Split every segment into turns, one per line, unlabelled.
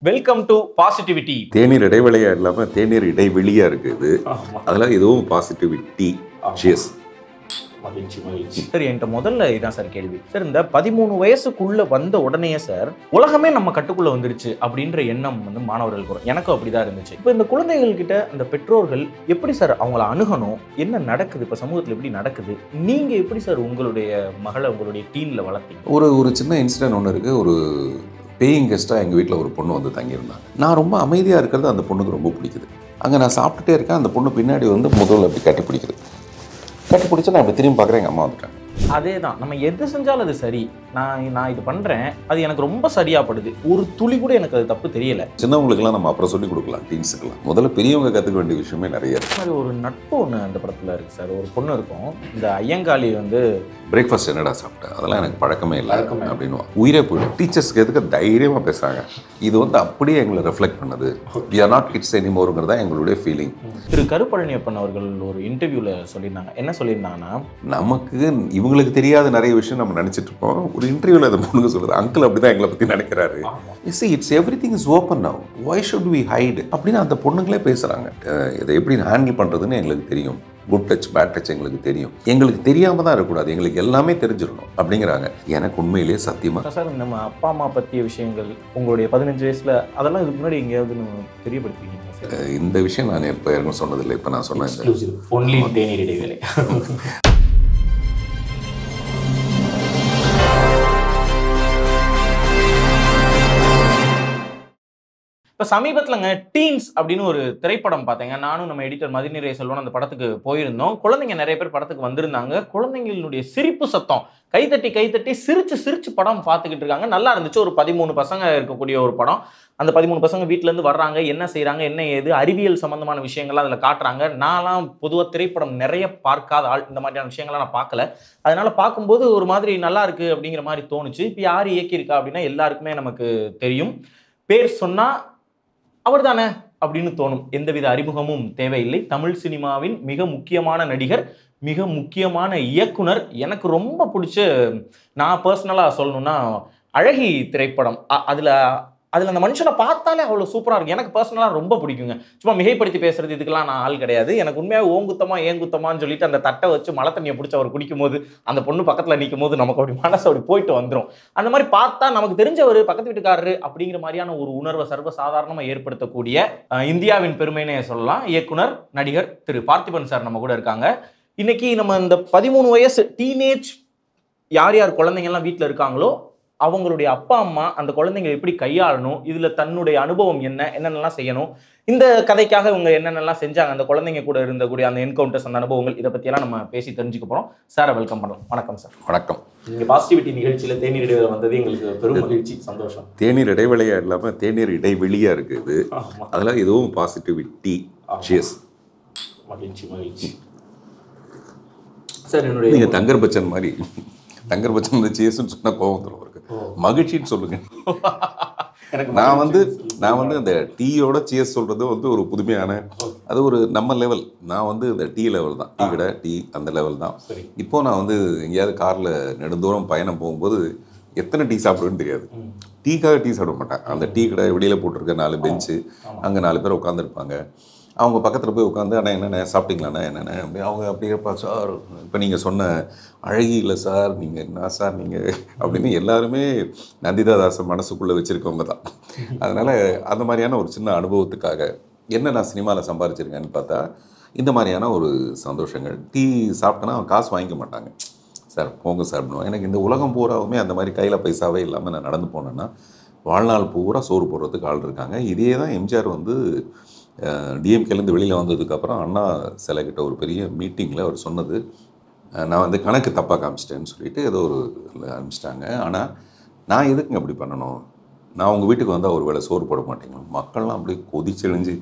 Welcome to positivity.
தேநீர் இடைவெளியா இல்லாம தேநீர் இடைவெளியா இருக்குது. அதெல்லாம் இதுவும் பாசிட்டிவிட்டி. சியர்ஸ்.
மகிழ்ச்சி மகிழ்ச்சி. சார் என்கிட்ட முதல்ல இதான் சார் கேள்வி. சார் இந்த 13 வயசுக்குள்ள வந்த உடனே சார் உலகமே நம்ம கட்டுக்குள்ள வந்துருச்சு அப்படின்ற எண்ணம் மாணவர்களுக்கு வரும். எனக்கும் அப்படிதான் இருந்துச்சு. இப்போ இந்த குழந்தைகள் கிட்ட இந்த பெற்றோர்கள் எப்படி சார் அவங்கள அணுகணும், என்ன நடக்குது, இப்போ சமூகத்தில் எப்படி நடக்குது, நீங்க எப்படி சார் உங்களுடைய மகளை உங்களுடைய டீன்ல வளர்த்தீங்க?
ஒரு சின்ன இன்சிடென்ட் ஒன்று இருக்குது. ஒரு பேயிங் கெஸ்ட்டாக எங்கள் வீட்டில் ஒரு பொண்ணு வந்து தங்கியிருந்தாங்க. நான் ரொம்ப அமைதியாக இருக்கிறது அந்த பொண்ணுக்கு ரொம்ப பிடிக்குது. அங்கே நான் சாப்பிட்டுட்டே இருக்கேன், அந்த பொண்ணு பின்னாடி வந்து முதல்ல அப்படி கட்டி பிடிக்குது. கட்டி பிடிச்சா நான் அப்படி திரும்பி பார்க்குறேன், எங்கள் அம்மா வந்துட்டாங்க.
அதே தான், நம்ம எது செஞ்சாலும் அது சரி, நான் இது பண்ணுறேன், அது எனக்கு ரொம்ப சரியாகப்படுது, ஒரு துளி கூட எனக்கு அது தப்பு தெரியலை.
சின்னவங்களுக்கெல்லாம் நம்ம அப்புறம் சொல்லிக் கொடுக்கலாம், டீன்ஸுக்கெல்லாம். முதல்ல பெரியவங்க கற்றுக்க வேண்டிய விஷயமே நிறைய இருக்குது.
அது ஒரு நட்பு ஒன்று அந்த படத்தில் இருக்குது சார். ஒரு பொண்ணு இருக்கும், இந்த ஐயங்காளி வந்து
பிரேக்ஃபாஸ்ட் என்னடா சாப்பிட்டேன், அதெல்லாம் எனக்கு பழக்கமே இல்லை அப்படின்னு உயிரே போயிடும். டீச்சர்ஸ்க்கு எதுக்கு தைரியமாக பேசுகிறாங்க. இது வந்து அப்படியே எங்களை ரெஃப்ளெக்ட் பண்ணுது. வி ஆர் நாட் கிட்ஸ் எனிமோருங்கிறது தான் எங்களுடைய ஃபீலிங்.
திரு கருப்பழனியப்பன் அவர்கள் ஒரு இன்டர்வியூவில் சொல்லியிருந்தாங்க. என்ன சொல்லியிருந்தாங்கன்னா,
நமக்கு இவங்களுக்கு தெரியாத நிறைய விஷயம் நம்ம நினச்சிட்டு இருப்போம். ஒரு இன்டர்வியூவில் அந்த பொண்ணுங்க சொல்லுது, அங்கிள் அப்படி தான் எங்களை பற்றி நினைக்கிறாரு. It's everything is open now, why should we hide அப்படின்னு அந்த பொண்ணுங்களே பேசுகிறாங்க. இதை எப்படி ஹேண்டில் பண்ணுறதுன்னு எங்களுக்கு தெரியும். குட் டச் பேட் டச் எங்களுக்கு தெரியும். எங்களுக்கு தெரியாமல் தான் இருக்கக்கூடாது, எங்களுக்கு எல்லாமே தெரிஞ்சிடணும் அப்படிங்கிறாங்க. எனக்கு உண்மையிலேயே சத்தியமாக
சார் நம்ம அப்பா அம்மா பற்றிய விஷயங்கள் உங்களுடைய 15 வயசில் அதெல்லாம் இதுக்கு முன்னாடி எங்கேயாவது தெரியப்படுத்திக்கிங்க சார்?
இந்த விஷயம் நான் எப்போ யாருக்கும் சொன்னதில்லை. இப்போ நான் சொன்னேன்
ஒன்லி தேநீர் இடைவேளை. இப்போ சமீபத்தில்ங்க டீன்ஸ் அப்படின்னு ஒரு திரைப்படம் பார்த்தேங்க. நானும் நம்ம எடிட்டர் மதிநிறை செல்வன் அந்த படத்துக்கு போயிருந்தோம். குழந்தைங்க நிறைய பேர் படத்துக்கு வந்திருந்தாங்க. குழந்தைங்களுடைய சிரிப்பு சத்தம், கைத்தட்டி கைத்தட்டி சிரிச்சு சிரிச்சு படம் பார்த்துக்கிட்டு இருக்காங்க. நல்லா இருந்துச்சு. ஒரு 13 பசங்க இருக்கக்கூடிய ஒரு படம். அந்த 13 பசங்க வீட்டிலேருந்து வர்றாங்க, என்ன செய்கிறாங்க, என்ன ஏது, அறிவியல் சம்மந்தமான விஷயங்கள்லாம் அதில் காட்டுறாங்க. நான்லாம் பொதுவாக திரைப்படம் நிறைய பார்க்காத ஆள், இந்த மாதிரியான விஷயங்கள்லாம் நான் பார்க்கல. அதனால பார்க்கும்போது ஒரு மாதிரி நல்லா இருக்குது அப்படிங்கிற மாதிரி தோணுச்சு. இப்போ யார் இயக்கியிருக்கா அப்படின்னா எல்லாருக்குமே நமக்கு தெரியும். பேர் சொன்னால் அவர் தானே அப்படின்னு தோணும். எந்தவித அறிமுகமும் தேவையில்லை. தமிழ் சினிமாவின் மிக முக்கியமான நடிகர், மிக முக்கியமான இயக்குனர். எனக்கு ரொம்ப பிடிச்ச, நான் பர்சனலாக சொல்லணும்னா அழகி திரைப்படம். அதில் அந்த மனுஷனை பார்த்தாலே அவ்வளோ சூப்பராக இருக்கும். எனக்கு பர்சனலாக ரொம்ப பிடிக்குங்க. சும்மா மிகைப்படுத்தி பேசுறது இதுக்கெல்லாம் நான் ஆள் கிடையாது. எனக்கு உண்மையாக ஓங்குத்தமா ஏங்குத்தமான்னு சொல்லிட்டு அந்த தட்டை வச்சு மழை தண்ணியை பிடிச்சி அவர் குடிக்கும் போது, அந்த பொண்ணு பக்கத்தில் நிற்கும் போது நமக்கு அப்படி மனசு அப்படி போயிட்டு வந்துடும். அந்த மாதிரி பார்த்தா நமக்கு தெரிஞ்சவர் பக்கத்து வீட்டுக்காரரு அப்படிங்கிற மாதிரியான ஒரு உணர்வை சர்வசாதாரணமாக ஏற்படுத்தக்கூடிய இந்தியாவின் பெருமைனே சொல்லலாம் இயக்குனர் நடிகர் திரு பார்த்திபன் சார் நம்ம கூட இருக்காங்க. இன்னைக்கு நம்ம இந்த 13 வயசு டீனேஜ் யார் யார் குழந்தைங்கள்லாம் வீட்டில் இருக்காங்களோ அவங்களுடைய அப்பா அம்மா அந்த குழந்தைங்களை எப்படி கையாளணும், இதில் தன்னுடைய அனுபவம் என்னென்னலாம் செய்யணும், இந்த கதைக்காக இவங்க என்னென்னலாம் செஞ்சாங்க, அந்த குழந்தைங்க கூட இருந்தக்கூடிய அந்த என்கவுண்டர்ஸ், அந்த அனுபவங்கள், இதை பற்றியெல்லாம் நம்ம பேசி தெரிஞ்சுக்க போகிறோம். சாரை வெல்கம் பண்ணலாம். வணக்கம் சார்.
வணக்கம்.
நீங்கள் பாசிட்டிவிட்டி நிகழ்ச்சியில் தேநீர் இடைவேளை வந்தது எங்களுக்கு பெரும் மகிழ்ச்சி, சந்தோஷம்.
தேநீர் இடைவெளியா இல்லாமல் தேநீர் இடைவெளியா இருக்குது. அதெல்லாம் இதுவும் பாசிட்டிவிட்டி. சியர்ஸ்.
மகிழ்ச்சி மகிழ்ச்சி. சார் என்னுடைய
நீங்கள் தங்கர் பச்சன் மாதிரி, தங்கர் பச்சன் வந்து சியர்ஸ்ன்னு சொன்னால் கோபம் தரும் இருக்கு, மகிழ்ச்சின்னு சொல்லுங்க. நான் வந்து அந்த டீயோட சியர்ஸ் சொல்றது வந்து ஒரு புதுமையான, அது ஒரு நம்ம லெவல். நான் வந்து இந்த டீ லெவல் தான், டீ கடை டீ அந்த லெவல் தான். இப்போ நான் வந்து எங்கேயாவது காரில் நெடுந்தூரம் பயணம் போகும்போது எத்தனை டீ சாப்பிடுவேன்னு தெரியாது. டீக்காக டீ சாப்பிட மாட்டேன். அந்த டீ கடை வெளியில் போட்டிருக்க 4 பெஞ்சு, அங்கே 4 பேர் உட்காந்துருப்பாங்க. அவங்க பக்கத்தில் போய் உட்காந்து, ஆனால் என்னென்ன சாப்பிட்டீங்களாண்ணா, என்னென்ன அப்படி அவங்க அப்படியேப்பா சார், இப்போ நீங்கள் சொன்ன அழகி இல்லை சார், நீங்கள் என்ன சார் நீங்கள் அப்படின்னு எல்லாருமே நந்திதாதாசன் மனசுக்குள்ளே வச்சுருக்கவங்க தான். அதனால் அந்த மாதிரியான ஒரு சின்ன அனுபவத்துக்காக என்ன நான் சினிமாவில் சம்பாரிச்சிருக்கேன்னு பார்த்தா இந்த மாதிரியான ஒரு சந்தோஷங்கள். டீ சாப்பிட்டேன்னா காசு வாங்கிக்க மாட்டாங்க சார், போங்க சார் அப்படின்னுவாங்க. எனக்கு இந்த உலகம் பூராவுமே அந்த மாதிரி கையில் பைசாவே இல்லாமல் நான் நடந்து போனேன்னா வாழ்நாள் பூரா சோறு போடுறதுக்கு ஆள் இருக்காங்க. இதே தான் எம்ஜிஆர் வந்து டிஎம்கேலேருந்து வெளியில் வந்ததுக்கப்புறம் அண்ணா சிலைக்கிட்ட ஒரு பெரிய மீட்டிங்கில் அவர் சொன்னது, நான் வந்து கணக்கு தப்பாக காமிச்சிட்டேன்னு சொல்லிட்டு ஏதோ ஒரு ஆரம்பிச்சிட்டாங்க. ஆனால் நான் எதுக்குங்க அப்படி பண்ணணும், நான் உங்கள் வீட்டுக்கு வந்தால் ஒரு வேளை சோறு போட மாட்டீங்களா? மக்கள்லாம் அப்படியே கொதிச்செழிஞ்சு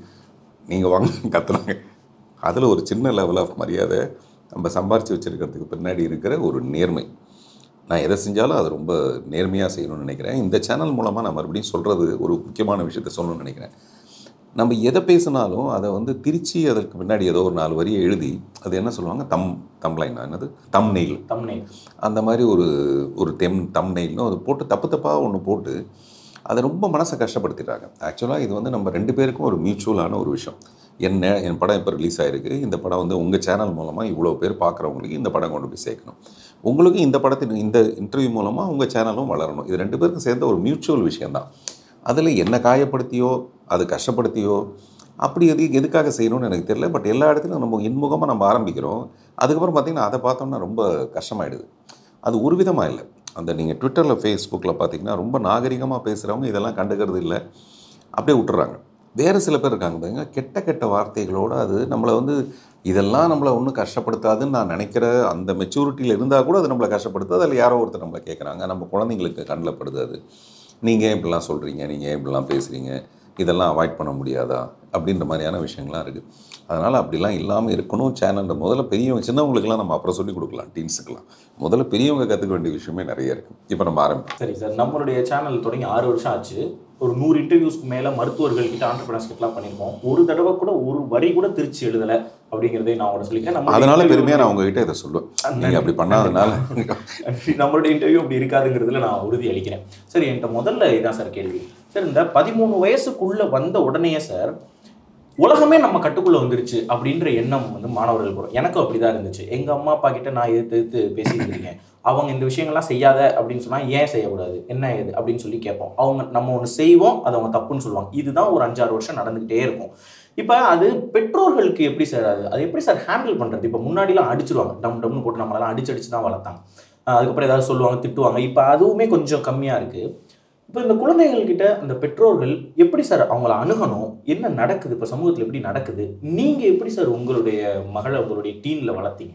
நீங்கள் வாங்க கத்துனாங்க. அதில் ஒரு சின்ன லெவல் ஆஃப் மரியாதை நம்ம சம்பாரித்து வச்சுருக்கிறதுக்கு பின்னாடி இருக்கிற ஒரு நேர்மை. நான் எதை செஞ்சாலும் அது ரொம்ப நேர்மையாக செய்யணும்னு நினைக்கிறேன். இந்த சேனல் மூலமாக நான் மறுபடியும் சொல்கிறது ஒரு முக்கியமான விஷயத்த சொல்லணும்னு நினைக்கிறேன். நம்ம எதை பேசினாலும் அதை வந்து திருச்சி அதற்கு பின்னாடி ஏதோ ஒரு 4 வரியை எழுதி, அது என்ன சொல்லுவாங்க, தம்ப்லைன், என்னது தம்ப்நெயில், அந்த மாதிரி ஒரு தம்ப்நெயில்னு அது போட்டு தப்பாக ஒன்று போட்டு அதை ரொம்ப மனசை கஷ்டப்படுத்திடுறாங்க. ஆக்சுவலாக இது வந்து நம்ம 2 பேருக்கும் ஒரு மியூச்சுவலான ஒரு விஷயம். என் படம் இப்போ ரிலீஸ் ஆகிருக்கு, இந்த படம் வந்து உங்கள் சேனல் மூலமாக இவ்வளோ பேர் பார்க்குறவங்களுக்கு இந்த படம் கொண்டு போய் சேர்க்கணும், உங்களுக்கு இந்த படத்தின் இந்த இன்டர்வியூ மூலமாக உங்கள் சேனலும் வளரணும். இது 2 பேருக்கும் சேர்ந்த ஒரு மியூச்சுவல் விஷயந்தான். அதில் என்ன காயப்படுத்தியோ அது கஷ்டப்படுத்தியோ அப்படி எதுக்காக செய்யணும்னு எனக்கு தெரியல. பட் எல்லா இடத்துலையும் நம்ம இன்முகமாக நம்ம ஆரம்பிக்கிறோம். அதுக்கப்புறம் பார்த்திங்கன்னா அதை பார்த்தோம்னா ரொம்ப கஷ்டமாயிடுது. அது ஒரு விதமாக இல்லை. அந்த நீங்கள் ட்விட்டரில் ஃபேஸ்புக்கில் பார்த்தீங்கன்னா ரொம்ப நாகரிகமாக பேசுகிறவங்க இதெல்லாம் கண்டுக்கிறது இல்லை, அப்படியே விட்டுறாங்க. வேறு சில பேர் இருக்காங்க பாருங்க, கெட்ட கெட்ட வார்த்தைகளோடு அது நம்மளை வந்து இதெல்லாம் நம்மளை ஒன்றும் கஷ்டப்படுத்தாதுன்னு நான் நினைக்கிற அந்த மெச்சூரிட்டியில் இருந்தால் கூட அது நம்மளை கஷ்டப்படுத்தாது. அதில் யாரோ ஒருத்தர் நம்மளை கேட்குறாங்க, நம்ம குழந்தைங்களுக்கு கண்ணில் படுது. அது நீங்கள் ஏன் இப்படிலாம் சொல்கிறீங்க, நீங்கள் ஏன் இப்படிலாம் பேசுகிறீங்க, இதெல்லாம் அவாய்ட் பண்ண முடியாதா அப்படின்ற மாதிரியான விஷயங்கள்லாம் இருக்குது. அதனால் அப்படிலாம் இல்லாமல் இருக்கணும். சேனலில் முதல்ல பெரியவங்க சின்னவங்களுக்கெல்லாம் நம்ம அப்புறம் சொல்லிக் கொடுக்கலாம், டீன்ஸுக்கெல்லாம். முதல்ல பெரியவங்க கற்றுக்க வேண்டிய விஷயமே நிறைய இருக்குது. இப்போ நம்ம ஆரம்பிப்போம்.
சரி சார், நம்மளுடைய சேனல் தொடங்கி 6 வருஷம் ஆச்சு. ஒரு 100 இன்டர்வியூஸ்க்கு மேலே மருத்துவர்கள் கிட்ட ஆண்டர்பிரினர்ஸ் கிட்டலாம் பண்ணியிருக்கோம். ஒரு தடவை கூட ஒரு வரி கூட திருச்சி எழுதலை அப்படிங்கிறதே நான் உங்களை சொல்லிக்கிறேன்.
அதனால பெருமையாக நான் உங்ககிட்ட இதை சொல்லுவேன், நீங்கள் அப்படி பண்ணாதனால
நம்மளுடைய இன்டர்வியூ அப்படி இருக்காதுங்கிறதுல நான் உறுதி அளிக்கிறேன். சரி, என்கிட்ட முதல்ல இதான் சார் கேள்வி. சார், இந்த 13 வயசுக்குள்ளே வந்த உடனே சார் உலகமே நம்ம கட்டுக்குள்ளே வந்துருச்சு அப்படின்ற எண்ணம் வந்து மாணவர்களுக்கு வரும். எனக்கும் அப்படி தான் இருந்துச்சு. எங்கள் அம்மா அப்பா கிட்ட நான் எதிர்த்து பேசிட்டு இருக்கேன். அவங்க இந்த விஷயங்கள்லாம் செய்யாத அப்படின்னு சொன்னால் ஏன் செய்யக்கூடாது, என்ன ஏது அப்படின்னு சொல்லி கேட்போம். நம்ம ஒன்று செய்வோம், அது அவங்க தப்புன்னு சொல்லுவாங்க. இதுதான் ஒரு 5-6 வருஷம் நடந்துக்கிட்டே இருக்கும். இப்போ அது பெற்றோர்களுக்கு எப்படி சார் அது எப்படி சார் ஹேண்டில் பண்ணுறது? இப்போ முன்னாடிலாம் அடிச்சிருவாங்க, டம்னு போட்டு நம்மளெல்லாம் அடிச்சு தான் வளர்த்தாங்க. அதுக்கப்புறம் ஏதாவது சொல்லுவாங்க, திட்டுவாங்க. இப்போ அதுவுமே கொஞ்சம் கம்மியாக இருக்குது. இப்போ இந்த குழந்தைகள்கிட்ட அந்த பெற்றோர்கள் எப்படி சார் அவங்கள அணுகணும், என்ன நடக்குது, இப்போ சமூகத்தில் எப்படி நடக்குது, நீங்கள் எப்படி சார் உங்களுடைய மகளை உங்களுடைய டீனில் வளர்த்தீங்க?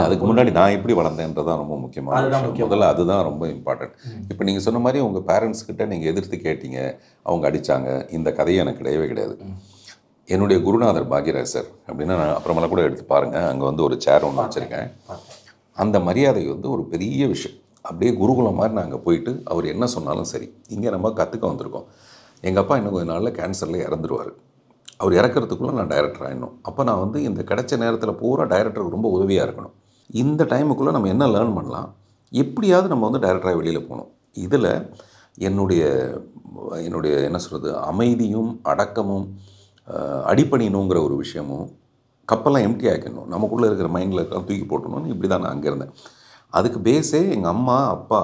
அதுக்கு முன்னாடி நான் எப்படி வளர்ந்தேன்றதான் ரொம்ப முக்கியமான விஷயம். முதல்ல அதுதான் ரொம்ப இம்பார்ட்டன்ட். இப்போ நீங்கள் சொன்ன மாதிரி உங்கள் பேரண்ட்ஸ் கிட்ட நீங்கள் எதிர்த்து கேட்டீங்க, அவங்க அடித்தாங்க, இந்த கதையை எனக்கு கிடையவே கிடையாது. என்னுடைய குருநாதர் பாக்யராஜ் சார் அப்படின்னா, நான் அப்புறமெல்லாம் கூட எடுத்து பாருங்கள், அங்கே வந்து ஒரு சேர் ஒன்று வச்சுருக்கேன். அந்த மரியாதை வந்து ஒரு பெரிய விஷயம். அப்படியே குருகுலம் மாதிரி நாங்கள் போயிட்டு அவர் என்ன சொன்னாலும் சரி, இங்கே நம்ம கற்றுக்க வந்திருக்கோம். எங்கள் அப்பா இன்னும் கொஞ்ச நாளில் கேன்சரில் இறந்துருவார். அவர் இறக்கிறதுக்குள்ளே நான் டைரக்டர் ஆகிடணும். அப்போ நான் வந்து இந்த கிடைச்ச நேரத்தில் பூரா டைரக்டருக்கு ரொம்ப உதவியாக இருக்கணும். இந்த டைமுக்குள்ளே நம்ம என்ன லேர்ன் பண்ணலாம், எப்படியாவது நம்ம வந்து டைரக்டராக வெளியில் போகணும். இதில் என்னுடைய என்ன சொல்கிறது, அமைதியும் அடக்கமும் அடிப்பணியணுங்கிற ஒரு விஷயமும், கப்பெல்லாம் எம்டி ஆக்கணும், நமக்குள்ளே இருக்கிற மைண்டில் இருக்கலாம் தூக்கி போட்டணும்னு இப்படி தான் நான் அங்கே இருந்தேன். அதுக்கு பேஸே எங்கள் அம்மா அப்பா.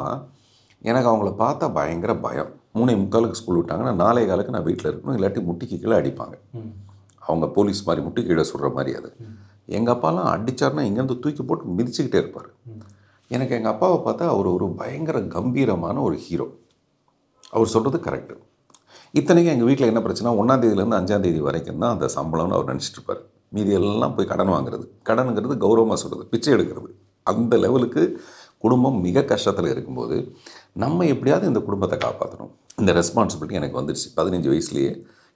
எனக்கு அவங்கள பார்த்தா பயங்கர பயம். 3:45 ஸ்கூல் விட்டாங்கன்னா 4:15 நான் வீட்டில் இருக்கணும், இல்லாட்டி முட்டிக்கு கீழே அடிப்பாங்க. அவங்க போலீஸ் மாதிரி முட்டி கீழே சுடுற மாதிரி. அது எங்கள் அப்பாலாம் அடித்தார்னா இங்கேருந்து தூக்கி போட்டு மிதிச்சுக்கிட்டே இருப்பார். எனக்கு எங்கள் அப்பாவை பார்த்தா அவர் ஒரு பயங்கர கம்பீரமான ஒரு ஹீரோ. அவர் சொல்கிறது கரெக்டு. இத்தனைக்கும் எங்கள் வீட்டில் என்ன பிரச்சனை, 1ஆம் தேதியிலேருந்து 5ஆம் தேதி வரைக்கும் தான் அந்த சம்பளம்னு அவர் நினச்சிட்டு இருப்பார். மீதி எல்லாம் போய் கடன் வாங்குறது. கடனுங்கிறது கௌரவமாக சொல்கிறது, பிச்சை எடுக்கிறது. அந்த லெவலுக்கு குடும்பம் மிக கஷ்டத்தில் இருக்கும்போது நம்ம எப்படியாவது இந்த குடும்பத்தை காப்பாற்றணும். இந்த ரெஸ்பான்சிபிலிட்டி எனக்கு வந்துருச்சு. 15 வயசுலேயே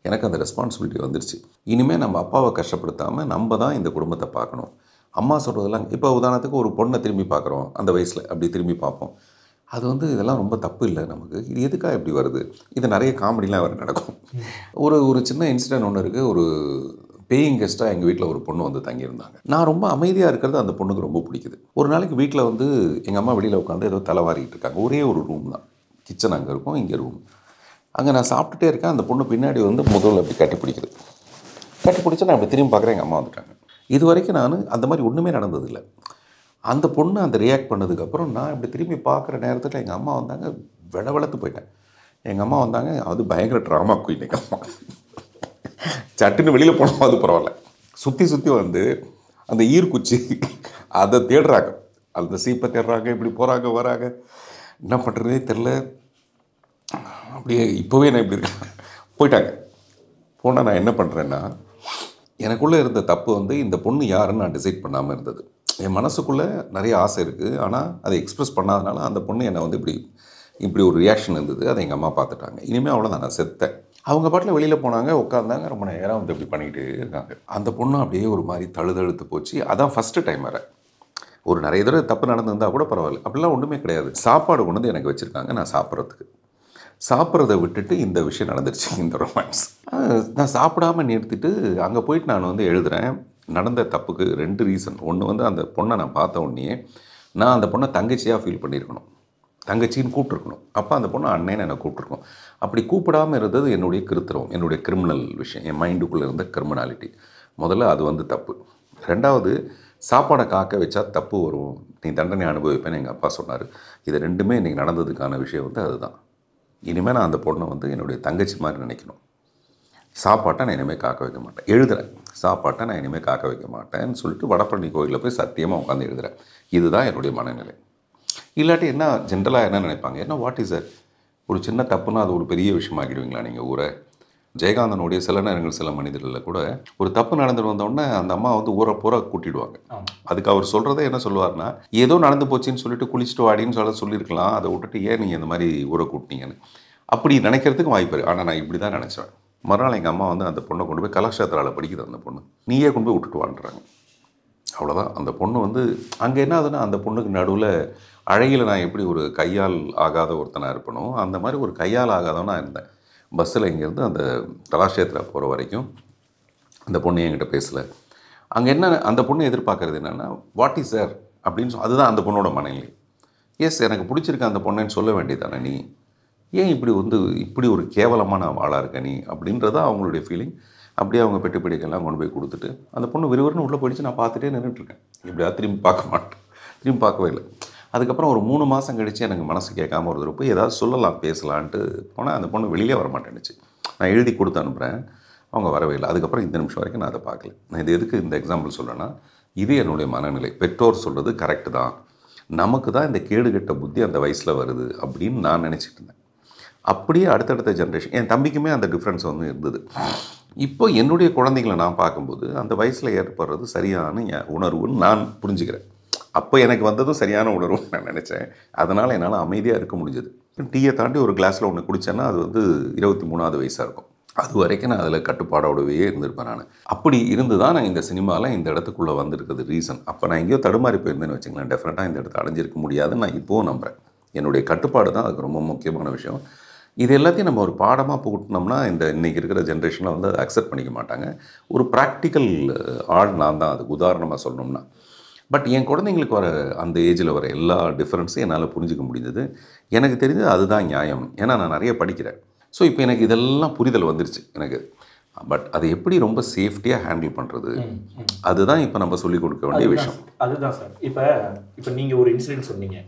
எனக்கு அந்த ரெஸ்பான்சிபிலிட்டி வந்துருச்சு. இனிமேல் நம்ம அப்பாவை கஷ்டப்படுத்தாமல் நம்ம தான் இந்த குடும்பத்தை பார்க்கணும். அம்மா சொல்கிறதெல்லாம் இப்போ உதாரணத்துக்கு ஒரு பொண்ணை திரும்பி பார்க்குறோம் அந்த வயசில், அப்படி திரும்பி பார்ப்போம். அது வந்து இதெல்லாம் ரொம்ப தப்பு இல்லை நமக்கு, இது எதுக்காக இப்படி வருது, இது நிறைய காமெடிலாம் அவர் நடக்கும். ஒரு சின்ன இன்சிடென்ட் ஒன்று இருக்குது. ஒரு பேயிங் கெஸ்ட்டாக எங்கள் வீட்டில் ஒரு பொண்ணு வந்து தங்கியிருந்தாங்க. நான் ரொம்ப அமைதியாக இருக்கிறது அந்த பொண்ணுக்கு ரொம்ப பிடிக்குது. ஒரு நாளைக்கு வீட்டில் வந்து எங்கள் அம்மா வெளியில் உட்காந்து ஏதோ தலைவாரிக்கிட்டு இருக்காங்க. ஒரே ஒரு ரூம் தான், கிச்சன் அங்கே இருக்கும், இங்கே ரூம். அங்கே நான் சாப்பிட்டுட்டே இருக்கேன். அந்த பொண்ணு பின்னாடி வந்து முதல்ல அப்படி கட்டி பிடிக்குது. கட்டி பிடிச்சா நான் அப்படி திரும்பி பார்க்குறேன், எங்கள் அம்மா வந்துட்டாங்க. இது வரைக்கும் நான் அந்த மாதிரி ஒன்றுமே நடந்ததில்லை. அந்த பொண்ணு அந்த ரியாக்ட் பண்ணதுக்கப்புறம் நான் இப்படி திரும்பி பார்க்குற நேரத்தில் எங்கள் அம்மா வந்தாங்க. வெளத்து போயிட்டேன். எங்கள் அம்மா வந்தாங்க, அது பயங்கர ட்ராமா குயின். எங்கள் அம்மா சட்டுன்னு வெளியில் போனோம், அது பரவாயில்ல. சுற்றி வந்து அந்த ஈர்க்குச்சி அதை தேடுறாங்க, அந்த சீப்பை தேடுறாங்க, இப்படி போகிறாங்க வராங்க, என்ன பண்ணுறதே தெரில. அப்படியே இப்போவே நான் இப்படி இருக்கேன். போயிட்டாங்க. போனால் நான் என்ன பண்ணுறேன்னா, எனக்குள்ளே இருந்த தப்பு வந்து இந்த பொண்ணு யாருன்னு நான் டிசைட் பண்ணாமல் இருந்தது. என் மனசுக்குள்ளே நிறைய ஆசை இருக்குது, ஆனால் அதை எக்ஸ்ப்ரெஸ் பண்ணாதனால அந்த பொண்ணு என்னை வந்து இப்படி ஒரு ரியாக்ஷன் இருந்தது. அதை எங்கள் அம்மா பார்த்துட்டாங்க. இனிமேல் அவ்வளோதான், நான் செத்தேன். அவங்க பாட்டில் வெளியில் போனாங்க, உட்காந்தாங்க, ரொம்ப நேரம் வந்து இப்படி பண்ணிக்கிட்டே இருக்காங்க. அந்த பொண்ணு அப்படியே ஒரு மாதிரி தழுதழுத்து போச்சு. அதான் ஃபஸ்ட்டு டைம் வேறு. ஒரு நிறைய தடவை தப்பு நடந்திருந்தால் கூட பரவாயில்ல, அப்படிலாம் ஒன்றுமே கிடையாது. சாப்பாடு கொண்டு வந்து எனக்கு வச்சுருக்காங்க நான் சாப்பிட்றதுக்கு. சாப்பிட்றத விட்டுட்டு இந்த விஷயம் நடந்துருச்சு, இந்த ரொமான்ஸ். நான் சாப்பிடாமல் நிறுத்திட்டு அங்கே போயிட்டு நான் வந்து எழுதுகிறேன். நடந்த தப்புக்கு 2 ரீசன். ஒன்று வந்து அந்த பொண்ணை நான் பார்த்த உடனே நான் அந்த பொண்ணை தங்கச்சியாக ஃபீல் பண்ணியிருக்கணும். தங்கச்சின்னு கூப்பிட்ருக்கணும். அப்போ அந்த பொண்ணு அண்ணேன்னு என்னை கூப்பிட்ருக்கணும். அப்படி கூப்பிடாமல் இருந்தது என்னுடைய கிருத்திரம், என்னுடைய கிரிமினல் விஷயம், என் மைண்டுக்குள்ளே இருந்த கிரிமினாலிட்டி. முதல்ல அது வந்து தப்பு. ரெண்டாவது, சாப்பாடை காக்க வச்சா தப்பு வரும், நீ தண்டனை அனுபவிப்பேன்னு எங்கள் அப்பா சொன்னார். இது ரெண்டுமே இன்றைக்கி நடந்ததுக்கான விஷயம் வந்து அதுதான். இனிமேல் நான் அந்த பொண்ணை வந்து என்னுடைய தங்கச்சி மாதிரி நினைக்கணும். சாப்பாட்டை நான் இனிமேல் காக்க வைக்க மாட்டேன். எழுதுகிறேன், சாப்பாட்டை நான் இனிமேல் காக்க வைக்க மாட்டேன்னு சொல்லிட்டு வடபழனி கோயிலில் போய் சத்தியமாக உட்காந்து எழுதுகிறேன். இதுதான் என்னுடைய மனநிலை. இல்லாட்டி என்ன ஜென்ரலாக என்ன நினைப்பாங்க, என்ன வாட் இஸ் தட், ஒரு சின்ன தப்புன்னா அது ஒரு பெரிய விஷயமாக்கிடுவீங்களா நீங்கள் ஊரை? ஜெயகாந்தனுடைய சில நேரங்கள் சில மனிதர்களில் கூட ஒரு தப்பு நடந்துட்டு வந்தோடனே அந்த அம்மா வந்து ஊரை பூரா கூட்டிடுவாங்க. அதுக்கு அவர் சொல்கிறதே என்ன சொல்லுவார்னா, ஏதோ நடந்து போச்சுன்னு சொல்லிட்டு குளிச்சுட்டு வாடின்னு சொல்லியிருக்கலாம், அதை விட்டுட்டு ஏன் நீங்கள் இந்த மாதிரி ஊரை கூட்டினீங்கன்னு அப்படி நினைக்கிறதுக்கு வாய்ப்பு இருக்குது. ஆனால் நான் இப்படி தான் நினச்சேன். மறுநாள் எங்கள் அம்மா வந்து அந்த பொண்ணை கொண்டு போய் கலாக்ஷேத்ராவில் படிக்குது. அந்த பொண்ணு நீயே கொண்டு போய் விட்டுட்டு வான்றாங்க. அவ்வளோதான். அந்த பொண்ணு வந்து அங்கே என்ன ஆகுதுன்னா, அந்த பொண்ணுக்கு நடுவில் அழகில் நான் எப்படி ஒரு கையால் ஆகாத ஒருத்தனாக இருப்பனோ அந்த மாதிரி ஒரு கையால் ஆகாதவனாக இருந்தேன். பஸ்ஸில் இங்கேருந்து அந்த கலாக்ஷேத்ரா போகிற வரைக்கும் அந்த பொண்ணு என்கிட்ட பேசலை. அங்கே என்ன அந்த பொண்ணு எதிர்பார்க்குறது என்னென்னா, வாட் இஸ் சார் அப்படின்னு அதுதான் அந்த பொண்ணோட மனநிலை. எஸ், எனக்கு பிடிச்சிருக்க அந்த பொண்ணுன்னு சொல்ல வேண்டியதானே, நீ ஏன் இப்படி வந்து இப்படி ஒரு கேவலமான ஆளாக இருக்க நீ அப்படின்றதான் அவங்களுடைய ஃபீலிங். அப்படியே அவங்க பெட்டு பிடிக்கெல்லாம் கொண்டு போய் கொடுத்துட்டு அந்த பொண்ணு விறுவிறுன்னு உள்ளே போயிடுச்சு. நான் பார்த்துட்டே நின்றுட்டுருக்கேன். இப்படியா திரும்பி பார்க்க மாட்டேன், திரும்பி பார்க்கவே இல்லை. அதுக்கப்புறம் ஒரு 3 மாதம் கழித்து எனக்கு மனசு கேட்காம ஒரு தடவை போய் ஏதாவது சொல்லலாம் பேசலான்ட்டு போனால் அந்த பொண்ணு வெளியே வர மாட்டேன்னுச்சு. நான் எழுதி கொடுத்து அனுப்புகிறேன், அவங்க வரவே இல்லை. அதுக்கப்புறம் இந்த நிமிஷம் வரைக்கும் நான் அதை பார்க்கல. நான் இது எதுக்கு இந்த எக்ஸாம்பிள் சொல்கிறேன்னா, இது என்னுடைய மனநிலை. பெற்றோர் சொல்கிறது கரெக்டு தான், நமக்கு தான் இந்த கேடுகட்ட புத்தி அந்த வயசில் வருது அப்படின்னு நான் நினச்சிட்டு இருந்தேன். அப்படியே அடுத்தடுத்த ஜென்ரேஷன் என் தம்பிக்குமே அந்த டிஃப்ரென்ஸ் வந்து இருந்தது. இப்போ என்னுடைய குழந்தைங்களை நான் பார்க்கும்போது அந்த வயசில் ஏற்படுறது சரியான உணர்வுன்னு நான் புரிஞ்சுக்கிறேன். அப்போ எனக்கு வந்ததும் சரியான உணர்வுன்னு நான் நினச்சேன். அதனால் என்னால் அமைதியாக இருக்க முடிஞ்சது. டீயை தாண்டி ஒரு கிளாஸில் ஒன்று குடித்தேன்னா அது வந்து 23வது வயசாக இருக்கும். அது வரைக்கும் நான் அதில் கட்டுப்பாடோடவே இருந்திருப்பேன். நான் அப்படி இருந்து தான் நான் இந்த சினிமாவில் இந்த இடத்துக்குள்ளே வந்திருக்கிறது ரீசன். அப்போ நான் எங்கேயோ தடுமாறி போயிருந்தேன்னு வச்சுங்களேன், டெஃபினட்டாக இந்த இடத்த அடைஞ்சிருக்க முடியாதுன்னு நான் இப்போவும் நம்புகிறேன். என்னுடைய கட்டுப்பாடு தான் அதுக்கு ரொம்ப முக்கியமான விஷயம். இது எல்லாத்தையும் நம்ம ஒரு பாடமாக புகுட்டினோம்னா இந்த இன்றைக்கி இருக்கிற ஜென்ரேஷனில் வந்து அதை அக்செப்ட் பண்ணிக்க மாட்டாங்க. ஒரு ப்ராக்டிக்கல் ஆள் நான் தான் அதுக்கு உதாரணமாக சொல்லணும்னா. பட் என் குழந்தைங்களுக்கு வர அந்த ஏஜில் வர எல்லா டிஃப்ரென்ஸையும் என்னால் புரிஞ்சிக்க முடிஞ்சது. எனக்கு தெரிஞ்சது அதுதான் நியாயம். ஏன்னா நான் நிறைய படிக்கிறேன். ஸோ இப்போ எனக்கு இதெல்லாம் புரிதல் வந்துருச்சு எனக்கு. பட் அதை எப்படி ரொம்ப சேஃப்டியாக ஹேண்டில் பண்ணுறது, அதுதான் இப்போ நம்ம சொல்லிக் கொடுக்க வேண்டிய விஷயம்.
அதுதான் சார். இப்போ நீங்கள் ஒரு இன்சிடென்ட் சொன்னீங்க.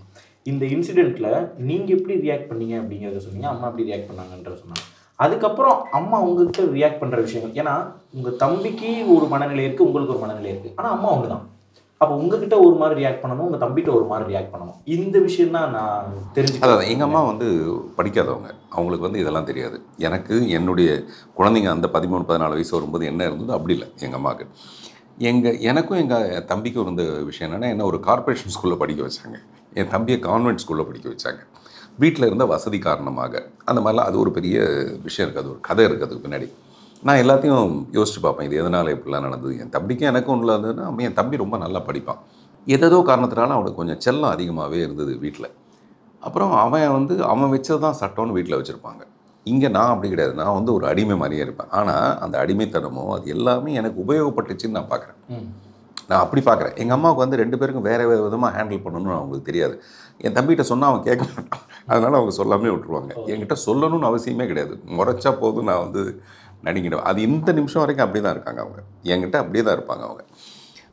இந்த இன்சிடெண்ட்டில் நீங்கள் எப்படி ரியாக்ட் பண்ணீங்க அப்படிங்கிறத சொன்னீங்க, அம்மா எப்படி ரியாக்ட் பண்ணாங்கன்ற சொன்னாங்க. அதுக்கப்புறம் அம்மா உங்கள்கிட்ட ரியாக்ட் பண்ணுற விஷயங்கள், ஏன்னா உங்கள் தம்பிக்கு ஒரு மனநிலை இருக்குது, உங்களுக்கு ஒரு மனநிலை இருக்குது, ஆனால் அம்மா அவங்க தான். அப்போ உங்ககிட்ட ஒரு மாதிரி ரியாக்ட் பண்ணணும், உங்கள் தம்பிகிட்ட ஒரு மாதிரி ரியாக்ட் பண்ணணும். இந்த விஷயம் தான் நான் தெரிஞ்சுக்கிறேன்.
அதாவது எங்கள் அம்மா வந்து படிக்காதவங்க, அவங்களுக்கு வந்து இதெல்லாம் தெரியாது. எனக்கு என்னுடைய குழந்தைங்க அந்த 13-14 வயசு வரும்போது என்ன இருந்தது அப்படி இல்லை எங்கள் அம்மாவுக்கு. எனக்கும் எங்கள் தம்பிக்கும் இருந்த விஷயம் என்னென்னா, என்ன ஒரு கார்ப்பரேஷன் ஸ்கூலில் படிக்க வச்சாங்க, என் தம்பியை கான்வென்ட் ஸ்கூலில் படிக்க வச்சாங்க. வீட்டில் இருந்த வசதி காரணமாக அந்த மாதிரிலாம். அது ஒரு பெரிய விஷயம் இருக்குது, அது ஒரு கதை இருக்குது அதுக்கு பின்னாடி. நான் எல்லாத்தையும் யோசிச்சு பார்ப்பேன், இது எதனால் இப்படிலாம் நடந்தது. என் தம்பிக்கும் எனக்கும் உள்ளதுன்னா, என் தம்பி ரொம்ப நல்லா படிப்பான். ஏதோ காரணத்தினால அவனுக்கு கொஞ்சம் செல்லம் அதிகமாகவே இருந்தது வீட்டில். அப்புறம் அவன் வச்சது தான் சட்டம்னு வீட்டில் வச்சுருப்பாங்க. இங்கே நான் அப்படி கிடையாது, நான் வந்து ஒரு அடிமை மாதிரியே இருப்பேன். ஆனால் அந்த அடிமைத்தனமோ அது எல்லாமே எனக்கு உபயோகப்பட்டுச்சுன்னு நான் பார்க்குறேன். நான் அப்படி பார்க்குறேன். எங்கள் அம்மாவுக்கு வந்து 2 பேருக்கும் வேறு விதமாக ஹேண்டில் பண்ணணும்னு அவங்களுக்கு தெரியாது. என் தம்பிகிட்ட சொன்னால் அவன் கேட்க மாட்டான், அதனால் அவங்க சொல்லாமே விட்டுருவாங்க. என்கிட்ட சொல்லணும்னு அவசியமே கிடையாது, முறைச்சா போதும் நான் வந்து நடிங்கிடுவேன். அது இந்த நிமிஷம் வரைக்கும் அப்படி தான் இருக்காங்க அவங்க, என்கிட்ட அப்படியே தான் இருப்பாங்க அவங்க.